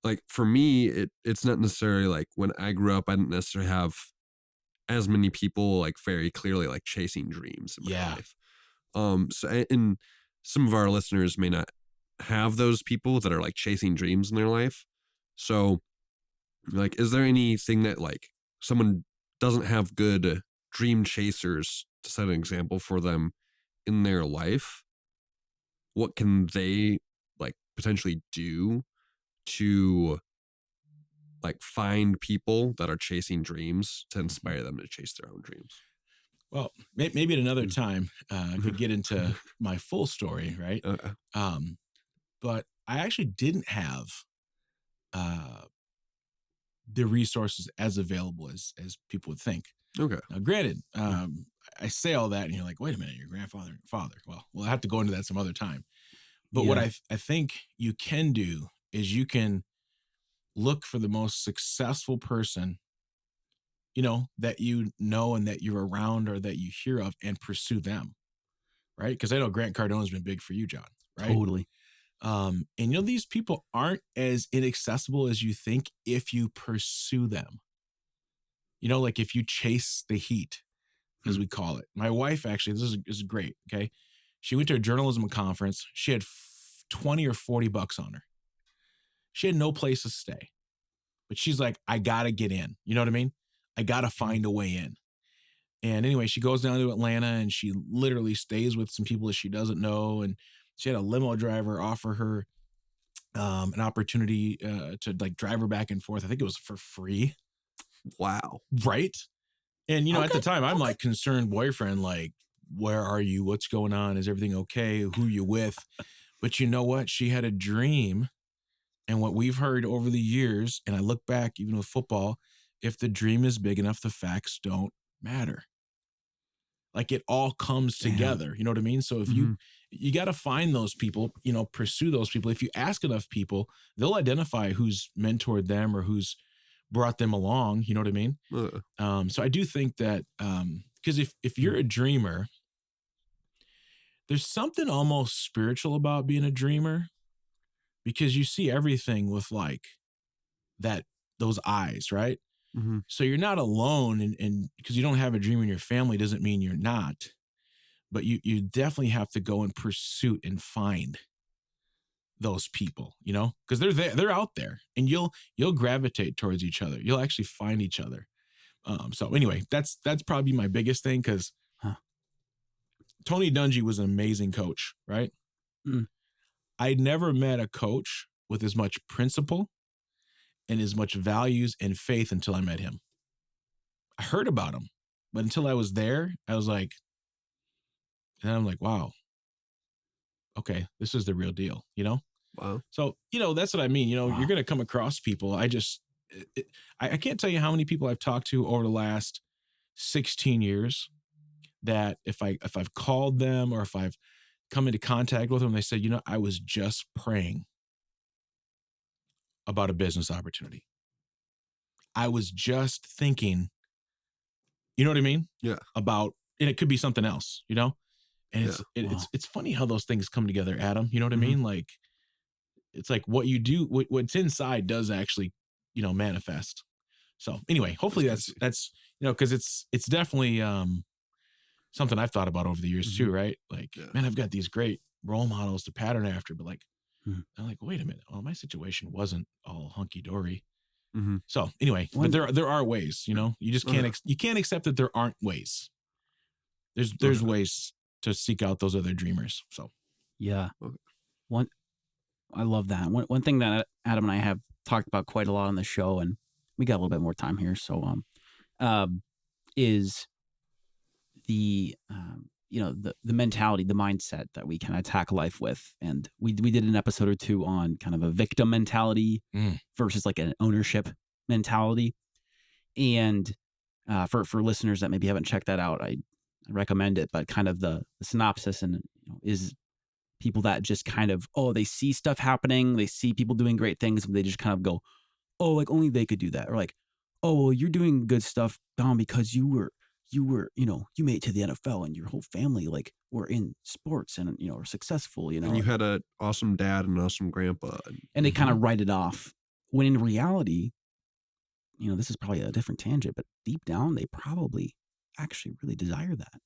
Like for me, it's not necessarily like when I grew up, I didn't necessarily have as many people like very clearly like chasing dreams in my life. So and some of our listeners may not have those people that are like chasing dreams in their life. So like, is there anything that like someone doesn't have good dream chasers to set an example for them in their life? What can they like potentially do to like find people that are chasing dreams to inspire them to chase their own dreams? Well, maybe at another time I could get into my full story, right? But I actually didn't have the resources as available as people would think. Okay. Now, granted, I say all that, and you're like, wait a minute, your grandfather and father. Well, we'll have to go into that some other time. But what I think you can do is you can look for the most successful person, that and that you're around or that you hear of, and pursue them, right? Because I know Grant Cardone's been big for you, John, right? Totally. And these people aren't as inaccessible as you think if you pursue them. Like if you chase the heat, as we call it. My wife, actually, this is great. Okay. She went to a journalism conference. She had 20 or 40 bucks on her. She had no place to stay, but she's like, I got to get in. You know what I mean? I got to find a way in. And anyway, she goes down to Atlanta and she literally stays with some people that she doesn't know. And she had a limo driver offer her an opportunity to like drive her back and forth. I think it was for free. Wow. Right. And, at the time, I'm like concerned boyfriend, like, where are you? What's going on? Is everything okay? Who you with? But you know what? She had a dream. And what we've heard over the years, and I look back even with football, if the dream is big enough, the facts don't matter. Like it all comes together. You know what I mean? So if you got to find those people, pursue those people. If you ask enough people, they'll identify who's mentored them or who's brought them along. You know what I mean? So I do think that because if you're a dreamer, there's something almost spiritual about being a dreamer, because you see everything with like those eyes, right? So you're not alone, and because you don't have a dream in your family doesn't mean you're not, but you definitely have to go in pursuit and find those people, because they're out there, and you'll gravitate towards each other. You'll actually find each other. So anyway, that's probably my biggest thing, because Tony Dungy was an amazing coach, right? I'd never met a coach with as much principle and as much values and faith until I met him. I heard about him, but until I was there, I was like, and I'm like, wow, okay, this is the real deal, Wow. So, that's what I mean. You're going to come across people. I can't tell you how many people I've talked to over the last 16 years that if I've called them or if I've come into contact with them, they said, I was just praying about a business opportunity. I was just thinking, you know what I mean? Yeah. And it could be something else, and it's funny how those things come together, Adam. You know what I mean? Like, it's like what you do, what's inside does actually, manifest. So anyway, hopefully that's, cause it's definitely, something I've thought about over the years too, right? Like, man, I've got these great role models to pattern after, but like, I'm like, wait a minute. Oh, my situation wasn't all hunky dory. So anyway, but there are ways, you just can't, you can't accept that there aren't ways. There's ways to seek out those other dreamers. So, yeah. I love that. One thing that Adam and I have talked about quite a lot on the show, and we got a little bit more time here. So, is the the mentality, the mindset that we can attack life with. And we did an episode or two on kind of a victim mentality versus like an ownership mentality. And for listeners that maybe haven't checked that out, I recommend it. But kind of the synopsis and is people that just kind of, they see stuff happening, they see people doing great things, and they just kind of go, oh, like only they could do that. Or like, oh, well, you're doing good stuff, Dom, because you made it to the NFL and your whole family like were in sports and are successful, And you had an awesome dad and an awesome grandpa. And they kind of write it off, when in reality, this is probably a different tangent, but deep down they probably actually really desire that.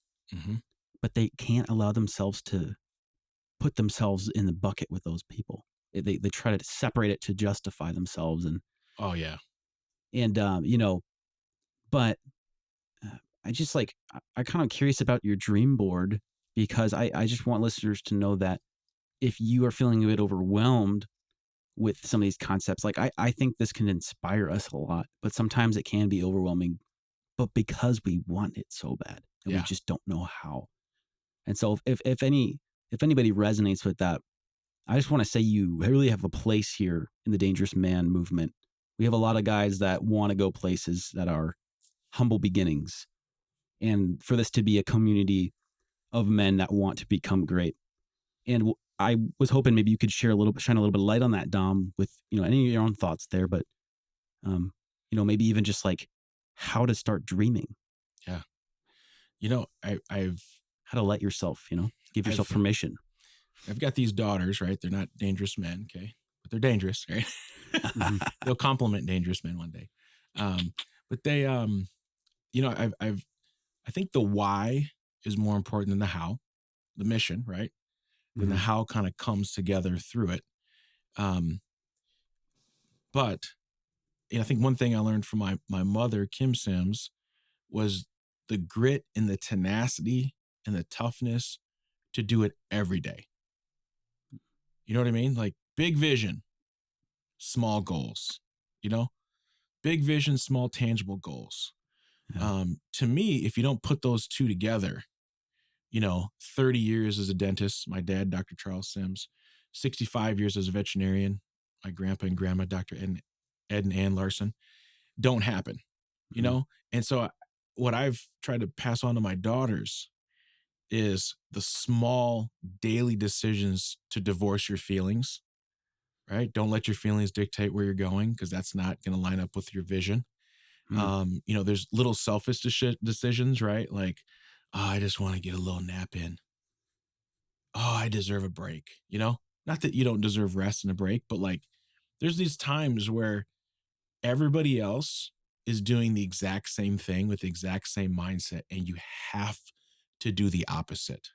But they can't allow themselves to put themselves in the bucket with those people. They try to separate it to justify themselves. And but I just I kind of curious about your dream board, because I just want listeners to know that if you are feeling a bit overwhelmed with some of these concepts, like I think this can inspire us a lot, but sometimes it can be overwhelming, but because we want it so bad and we just don't know how. And so if anybody resonates with that, I just want to say you really have a place here in the Dangerous Man movement. We have a lot of guys that want to go places that are humble beginnings, and for this to be a community of men that want to become great. And I was hoping maybe you could shine a little bit of light on that, Dom, with any of your own thoughts there, but maybe even just like how to start dreaming. Yeah. You know, I've How to let yourself, give yourself permission. I've got these daughters, right? They're not dangerous men, okay? But they're dangerous, right? They'll complement dangerous men one day. But they, I think the why is more important than the how, the mission, right? Then the how kind of comes together through it. But I think one thing I learned from my mother, Kim Sims, was the grit and the tenacity and the toughness to do it every day. You know what I mean? Like big vision, small goals, big vision, small tangible goals. Yeah. To me, if you don't put those two together, 30 years as a dentist, my dad, Dr. Charles Sims, 65 years as a veterinarian, my grandpa and grandma, Dr. Ed and Ann Larson, don't happen, And so what I've tried to pass on to my daughters is the small daily decisions to divorce your feelings, right? Don't let your feelings dictate where you're going, because that's not going to line up with your vision. There's little selfish decisions, right? Like, oh, I just want to get a little nap in. Oh, I deserve a break, Not that you don't deserve rest and a break, but like there's these times where everybody else is doing the exact same thing with the exact same mindset, and you have to do the opposite.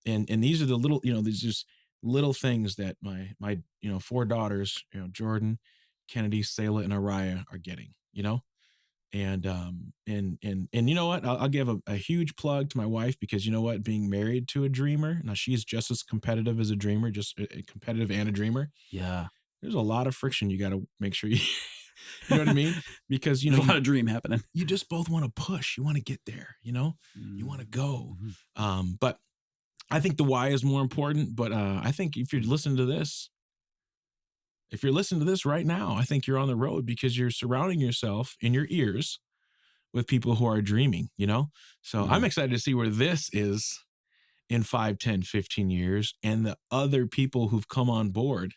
And these are the little, there's just little things that my 4 daughters, Jordan, Kennedy, Selah, and Araya are getting, And you know what? I'll give a huge plug to my wife, because you know what? Being married to a dreamer, now she's just as competitive as a dreamer, just competitive and a dreamer. Yeah. There's a lot of friction. You got to make sure you know what I mean? Because, There's a lot of dream happening. You just both want to push. You want to get there, you want to go. But I think the why is more important. But I think if you're listening to this right now, I think you're on the road, because you're surrounding yourself in your ears with people who are dreaming, So I'm excited to see where this is in 5, 10, 15 years, and the other people who've come on board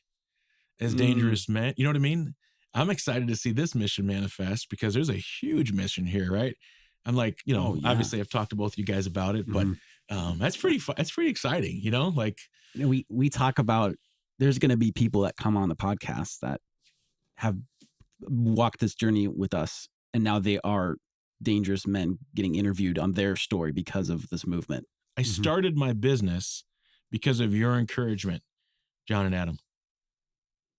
as dangerous men. You know what I mean? I'm excited to see this mission manifest, because there's a huge mission here, right? I'm like, obviously I've talked to both you guys about it, but that's pretty that's pretty exciting, like we talk about, there's going to be people that come on the podcast that have walked this journey with us, and now they are dangerous men getting interviewed on their story because of this movement. I started my business because of your encouragement, John and Adam.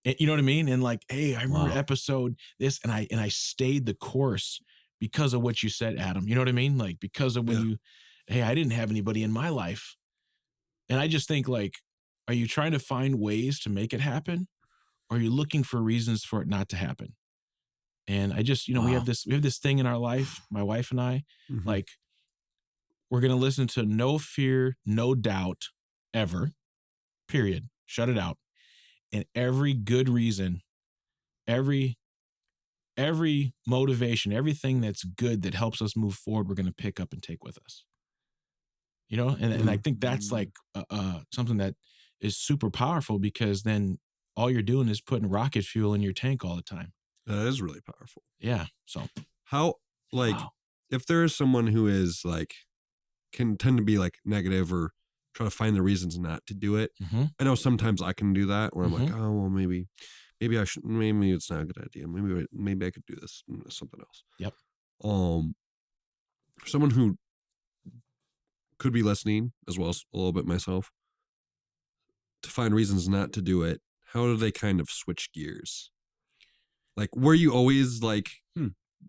You know what I mean? And like, hey, I remember episode this, and I stayed the course because of what you said, Adam. You know what I mean? Like, because of when I didn't have anybody in my life. And I just think, like, are you trying to find ways to make it happen? Or are you looking for reasons for it not to happen? And I just, we have this thing in our life, my wife and I, like, we're going to listen to no fear, no doubt ever, period. Shut it out. And every good reason, every motivation, everything that's good that helps us move forward, we're going to pick up and take with us. And I think that's like something that is super powerful, because then all you're doing is putting rocket fuel in your tank all the time. That is really powerful. Yeah. So how, like, if there is someone who is like, can tend to be like negative or try to find the reasons not to do it. I know sometimes I can do that, where I'm like, oh, well, maybe I should, maybe it's not a good idea. Maybe I could do this, something else. Yep. For someone who could be listening, as well as a little bit myself, to find reasons not to do it, how do they kind of switch gears? Like, were you always like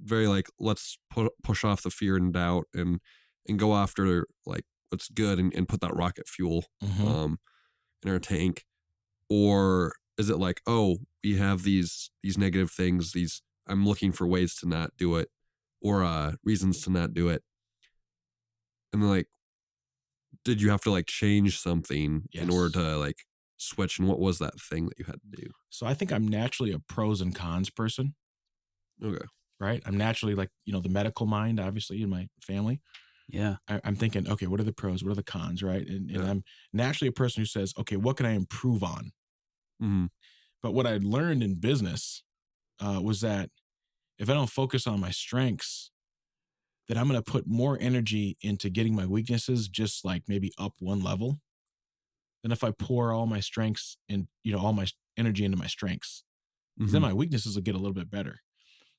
very like, let's push off the fear and doubt and go after like what's good and put that rocket fuel in our tank? Or is it like, oh, we have these negative things, I'm looking for ways to not do it, or reasons to not do it? And then, like, did you have to like change something in order to like switch? And what was that thing that you had to do? So I think I'm naturally a pros and cons person. Okay. Right. I'm naturally like, the medical mind, obviously, in my family. Yeah. I'm thinking, okay, what are the pros? What are the cons? Right. And I'm naturally a person who says, okay, what can I improve on? But what I learned in business was that if I don't focus on my strengths, then I'm going to put more energy into getting my weaknesses just like maybe up one level than if I pour all my strengths and, all my energy into my strengths. Because then my weaknesses will get a little bit better.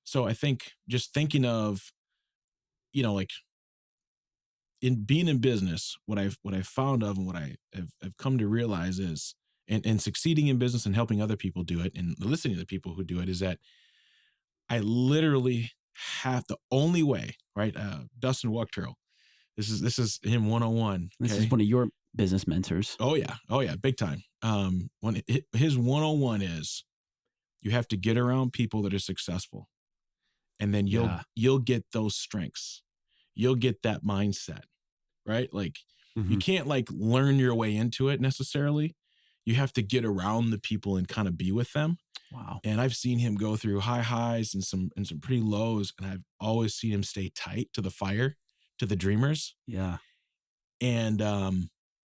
So I think just thinking of, like in being in business, what I've found of and what I've come to realize is, and succeeding in business and helping other people do it and listening to the people who do it, is that I literally have the only way, right? Dustin Wachtero, this is him 101. This is one of your business mentors. Oh yeah, big time. When his 101 is, you have to get around people that are successful, and then you'll get those strengths, you'll get that mindset, right? Like you can't like learn your way into it necessarily. You have to get around the people and kind of be with them. Wow. And I've seen him go through high highs and some pretty lows, and I've always seen him stay tight to the fire, to the dreamers. Yeah. And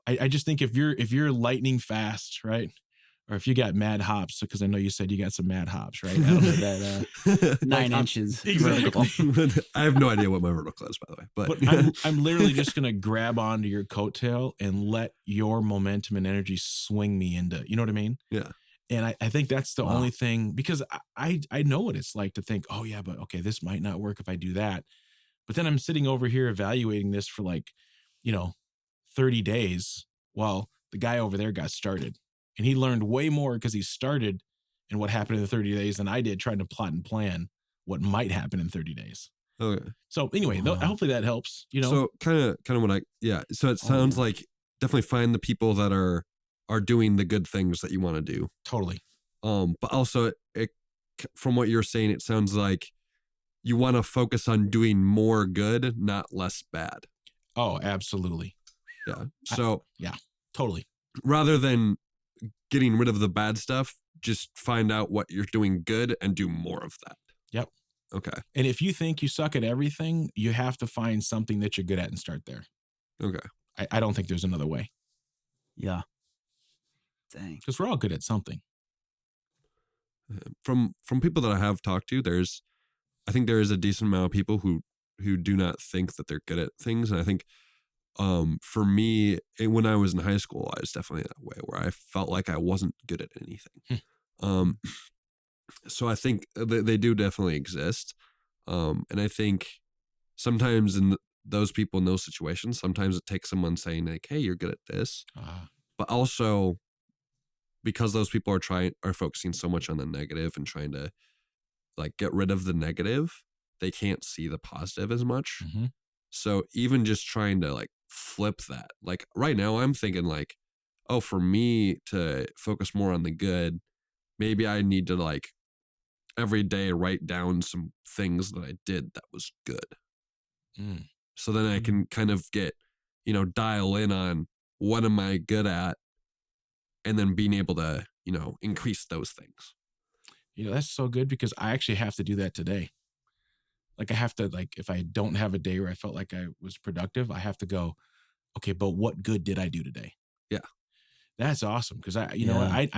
I just think if you're lightning fast, right? Or if you got mad hops, because I know you said you got some mad hops, right? That 9 inches. Exactly. I have no idea what my vertical is, by the way. But I'm literally just gonna grab onto your coattail and let your momentum and energy swing me into, you know what I mean? Yeah. And I think that's the only thing, because I know what it's like to think, oh yeah, but okay, this might not work if I do that. But then I'm sitting over here evaluating this for 30 days while the guy over there got started. And he learned way more because he started and what happened in the 30 days than I did trying to plot and plan what might happen in 30 days. Okay. So anyway, hopefully that helps, So kind of what so it sounds like definitely find the people that are doing the good things that you want to do. Totally. But also from what you're saying, it sounds like you want to focus on doing more good, not less bad. Oh, absolutely. Yeah. So totally. Rather than getting rid of the bad stuff, just find out what you're doing good and do more of that. Yep. Okay. And if you think you suck at everything, you have to find something that you're good at and start there. Okay. I don't think there's another way. Yeah. Dang. Because we're all good at something. From people that I have talked to, I think there is a decent amount of people who do not think that they're good at things. And I think for me, when I was in high school, I was definitely that way, where I felt like I wasn't good at anything. So I think they do definitely exist. And I think sometimes in those people in those situations, sometimes it takes someone saying like, hey, you're good at this. But also because those people are focusing so much on the negative and trying to like get rid of the negative, they can't see the positive as much. Mm-hmm. So even just trying to like flip that, like right now I'm thinking like, oh, for me to focus more on the good, maybe I need to like every day write down some things that I did that was good. So then I can kind of get, dial in on what am I good at, and then being able to, increase those things. That's so good, because I actually have to do that today. Like I have to, like, if I don't have a day where I felt like I was productive, I have to go, okay, but what good did I do today? Yeah. That's awesome. Cause I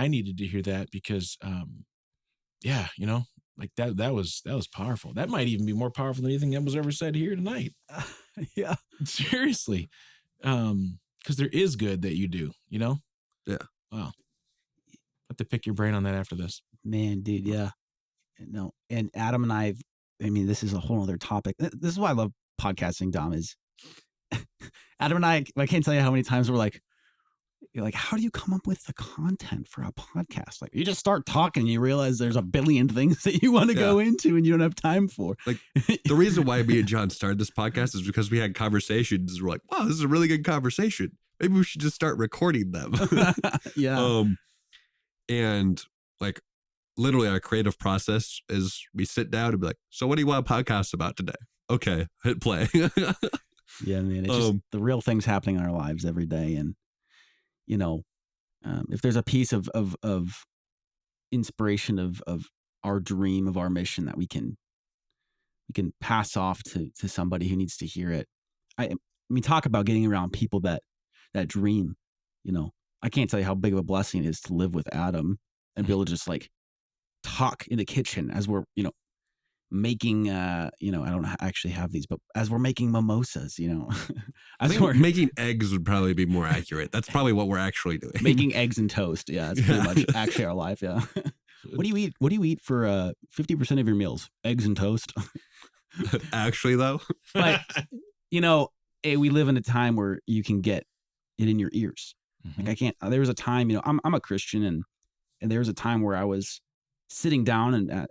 needed to hear that because, like that was powerful. That might even be more powerful than anything that was ever said here tonight. Yeah. Seriously. Cause there is good that you do, Yeah. Wow. Have to pick your brain on that after this. Man, dude. Yeah. No. And Adam and I this is a whole other topic. This is why I love podcasting, Dom, is Adam and I can't tell you how many times you're like, how do you come up with the content for a podcast? Like you just start talking and you realize there's a billion things that you want to go into and you don't have time for. Like the reason why me and John started this podcast is because we had conversations. We're like, wow, this is a really good conversation. Maybe we should just start recording them. Yeah. And like literally our creative process is we sit down and be like, so what do you want a podcast about today? Okay, hit play. Yeah, man. It's just the real things happening in our lives every day. And, if there's a piece of inspiration of our dream, of our mission that we can pass off to somebody who needs to hear it. I mean, talk about getting around people that dream, I can't tell you how big of a blessing it is to live with Adam and be able to just like talk in the kitchen as we're, making, I don't actually have these, but as we're making mimosas, I as think we're making eggs would probably be more accurate. That's probably what we're actually doing. making eggs and toast. Yeah, that's pretty much actually our life. Yeah. What do you eat? What do you eat for 50% of your meals? Eggs and toast. Actually, though. But we live in a time where you can get it in your ears. Like I can't. There was a time, I'm a Christian, and there was a time where I was sitting down, and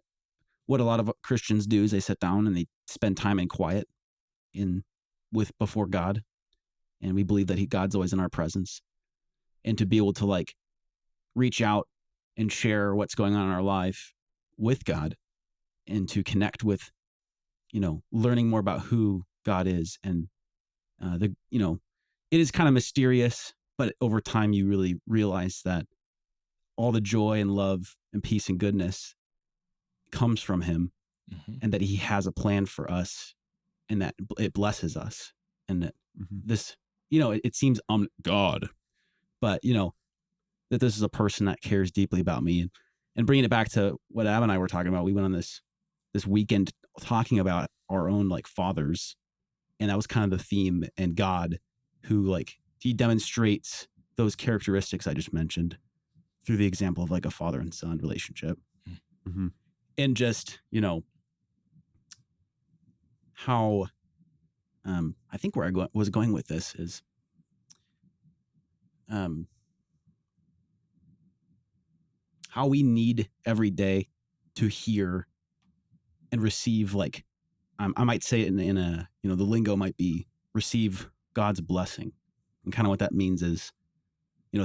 what a lot of Christians do is they sit down and they spend time in quiet, before God, and we believe that God's always in our presence, and to be able to like reach out and share what's going on in our life with God, and to connect with, learning more about who God is, and it is kind of mysterious, but over time you really realize that all the joy and love and peace and goodness comes from him, and that he has a plan for us, and that it blesses us, and that this, it seems God, but that this is a person that cares deeply about me. And bringing it back to what Ab and I were talking about, we went on this weekend talking about our own like fathers, and that was kind of the theme. And God, who like he demonstrates those characteristics I just mentioned through the example of like a father and son relationship. And just how I think where I was going with this is how we need every day to hear and receive, like I might say it in a the lingo might be receive God's blessing. And kind of what that means is,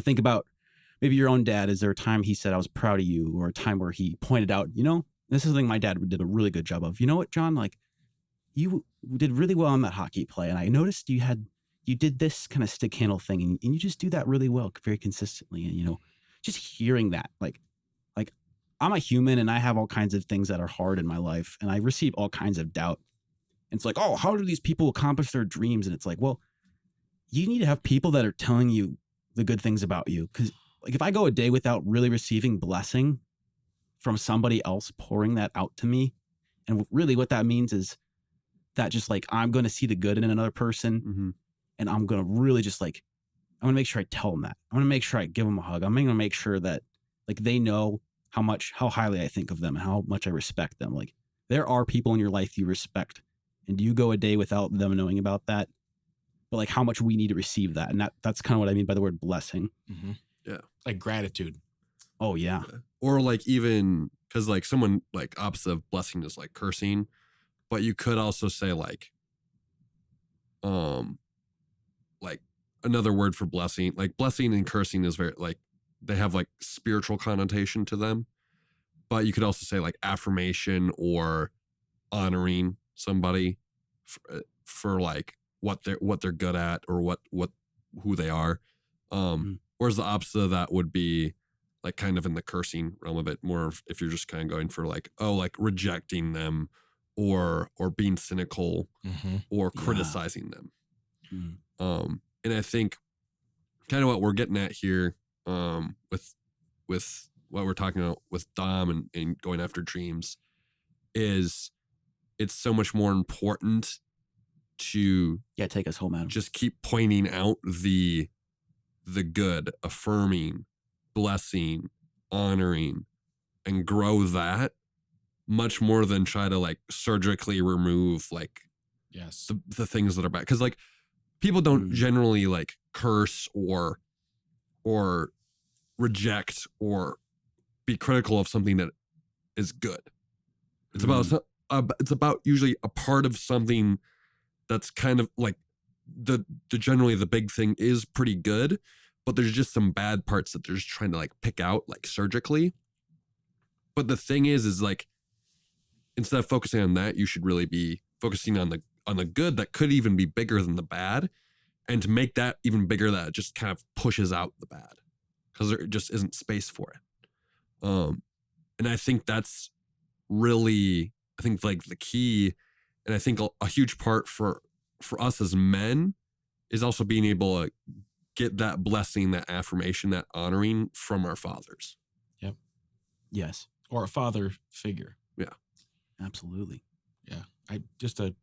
think about maybe your own dad. Is there a time he said, I was proud of you, or a time where he pointed out, this is something my dad did a really good job of. You know what, John, like you did really well on that hockey play, and I noticed you did this kind of stick handle thing, and you just do that really well, very consistently. And just hearing that, like I'm a human, and I have all kinds of things that are hard in my life, and I receive all kinds of doubt. And it's like, oh, how do these people accomplish their dreams? And it's like, well, you need to have people that are telling you the good things about you. Because like if I go a day without really receiving blessing from somebody else pouring that out to me, and really what that means is that just like I'm going to see the good in another person, and I'm going to really just like I'm going to make sure I tell them that. I'm going to make sure I give them a hug. I'm going to make sure that like they know how highly I think of them and how much I respect them. Like there are people in your life you respect, and you go a day without them knowing about that, but like how much we need to receive that. And that's kind of what I mean by the word blessing. Yeah. Like gratitude. Oh yeah. Or like even because like someone like opposite of blessing is like cursing, but you could also say like another word for blessing, like blessing and cursing is very like they have like spiritual connotation to them, but you could also say like affirmation or honoring somebody for like what they're good at, or who they are. Whereas the opposite of that would be like kind of in the cursing realm a bit more if you're just kind of going for like, oh, like rejecting them or being cynical or criticizing them. And I think kind of what we're getting at here with what we're talking about with Dom and going after dreams is it's so much more important to take us home, Adam. Just keep pointing out the good, affirming, blessing, honoring, and grow that much more than try to like surgically remove like the things that are bad. Because like people don't generally like curse or reject or be critical of something that is good. It's about usually a part of something that's kind of like the generally the big thing is pretty good, but there's just some bad parts that they're just trying to like pick out like surgically. But the thing is like instead of focusing on that, you should really be focusing on the good that could even be bigger than the bad, and to make that even bigger, that it just kind of pushes out the bad because there just isn't space for it. And I think that's really, I think like the key, and I think a huge part for us as men is also being able to get that blessing, that affirmation, that honoring from our fathers. Yep. Yes. Or a father figure. Yeah. Absolutely. Yeah. I just to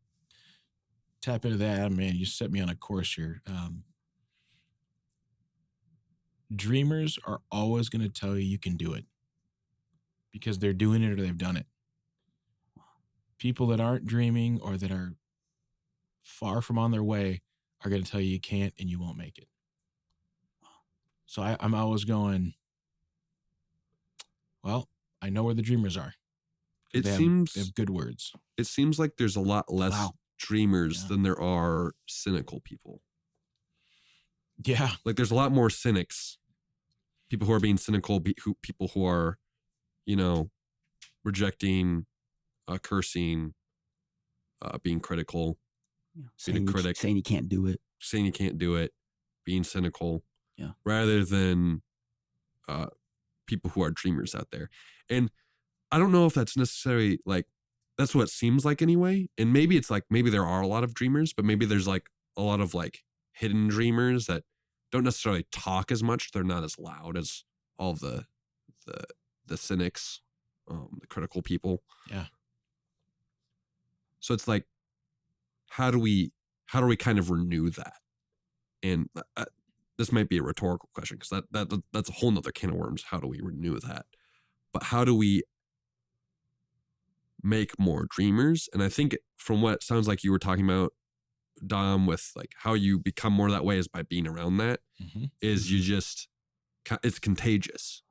tap into that, man, you set me on a course here. Dreamers are always going to tell you can do it because they're doing it or they've done it. People that aren't dreaming or that are far from on their way are going to tell you can't and you won't make it. So I'm always going, well, I know where the dreamers are. It they seems have good words. It seems like there's a lot less dreamers than there are cynical people. Yeah. Like there's a lot more cynics, people who are being cynical, people who are, rejecting, cursing, being critical, being a critic, saying you can't do it, being cynical, yeah, rather than people who are dreamers out there. And I don't know if that's necessarily like, that's what it seems like anyway. And maybe it's like, maybe there are a lot of dreamers, but maybe there's like a lot of like hidden dreamers that don't necessarily talk as much. They're not as loud as all the cynics, the critical people. Yeah. So it's like, how do we kind of renew that? And this might be a rhetorical question because that's a whole nother can of worms. How do we renew that? But how do we make more dreamers? And I think from what it sounds like you were talking about, Dom, with like how you become more that way is by being around that, is you just, it's contagious.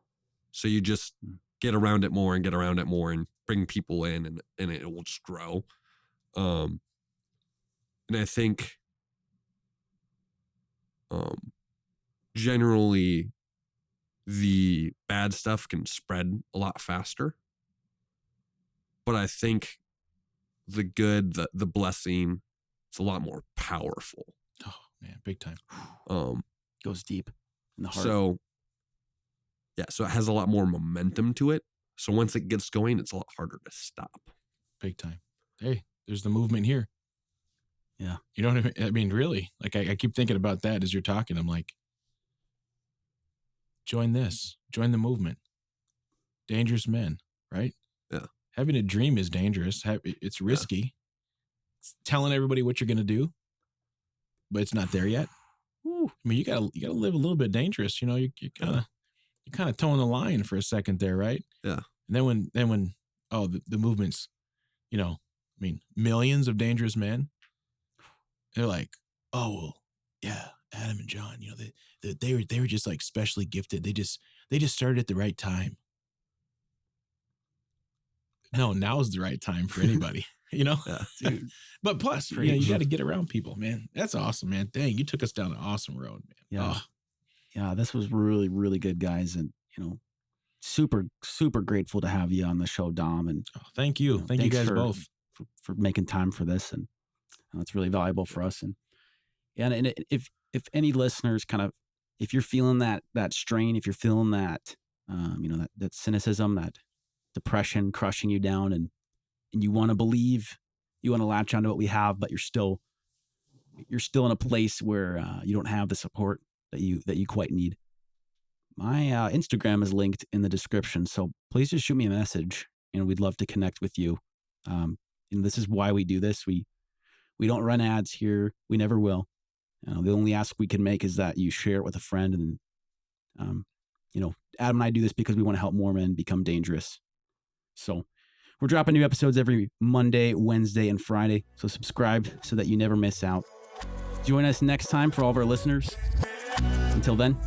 So you just get around it more and bring people in and it will just grow. And I think generally the bad stuff can spread a lot faster. But I think the good, the blessing, it's a lot more powerful. Oh man, big time. Goes deep in the heart. So it has a lot more momentum to it. So once it gets going, it's a lot harder to stop. Big time. Hey, there's the movement here. Yeah. You know what I mean? I mean, really, like I keep thinking about that as you're talking. I'm like, join this, join the movement. Dangerous men, right? Yeah. Having a dream is dangerous. It's risky. Yeah. It's telling everybody what you're going to do, but it's not there yet. Ooh. I mean, you gotta live a little bit dangerous. You kind of towing the line for a second there, right? Yeah. And then when the movement's, millions of dangerous men, they're like, oh well, yeah, Adam and John, they were just like specially gifted. They just started at the right time. No, now's the right time for anybody, Yeah. Dude, but plus, you got to get around people, man. That's awesome, man. Dang, you took us down an awesome road, man. Yeah. Oh. Yeah, this was really, really good, guys. And, super, super grateful to have you on the show, Dom. And thank you. Thank you guys both for making time for this. And it's really valuable for us. And if any listeners if you're feeling that strain, if you're feeling that, that cynicism, that depression crushing you down, and you want to believe, you want to latch onto what we have, but you're still in a place where you don't have the support that you quite need. My Instagram is linked in the description, so please just shoot me a message, and we'd love to connect with you. This is why we do this. We don't run ads here. We never will. The only ask we can make is that you share it with a friend. And Adam and I do this because we want to help more men become dangerous. So we're dropping new episodes every Monday, Wednesday, and Friday. So subscribe so that you never miss out. Join us next time for all of our listeners. Until then.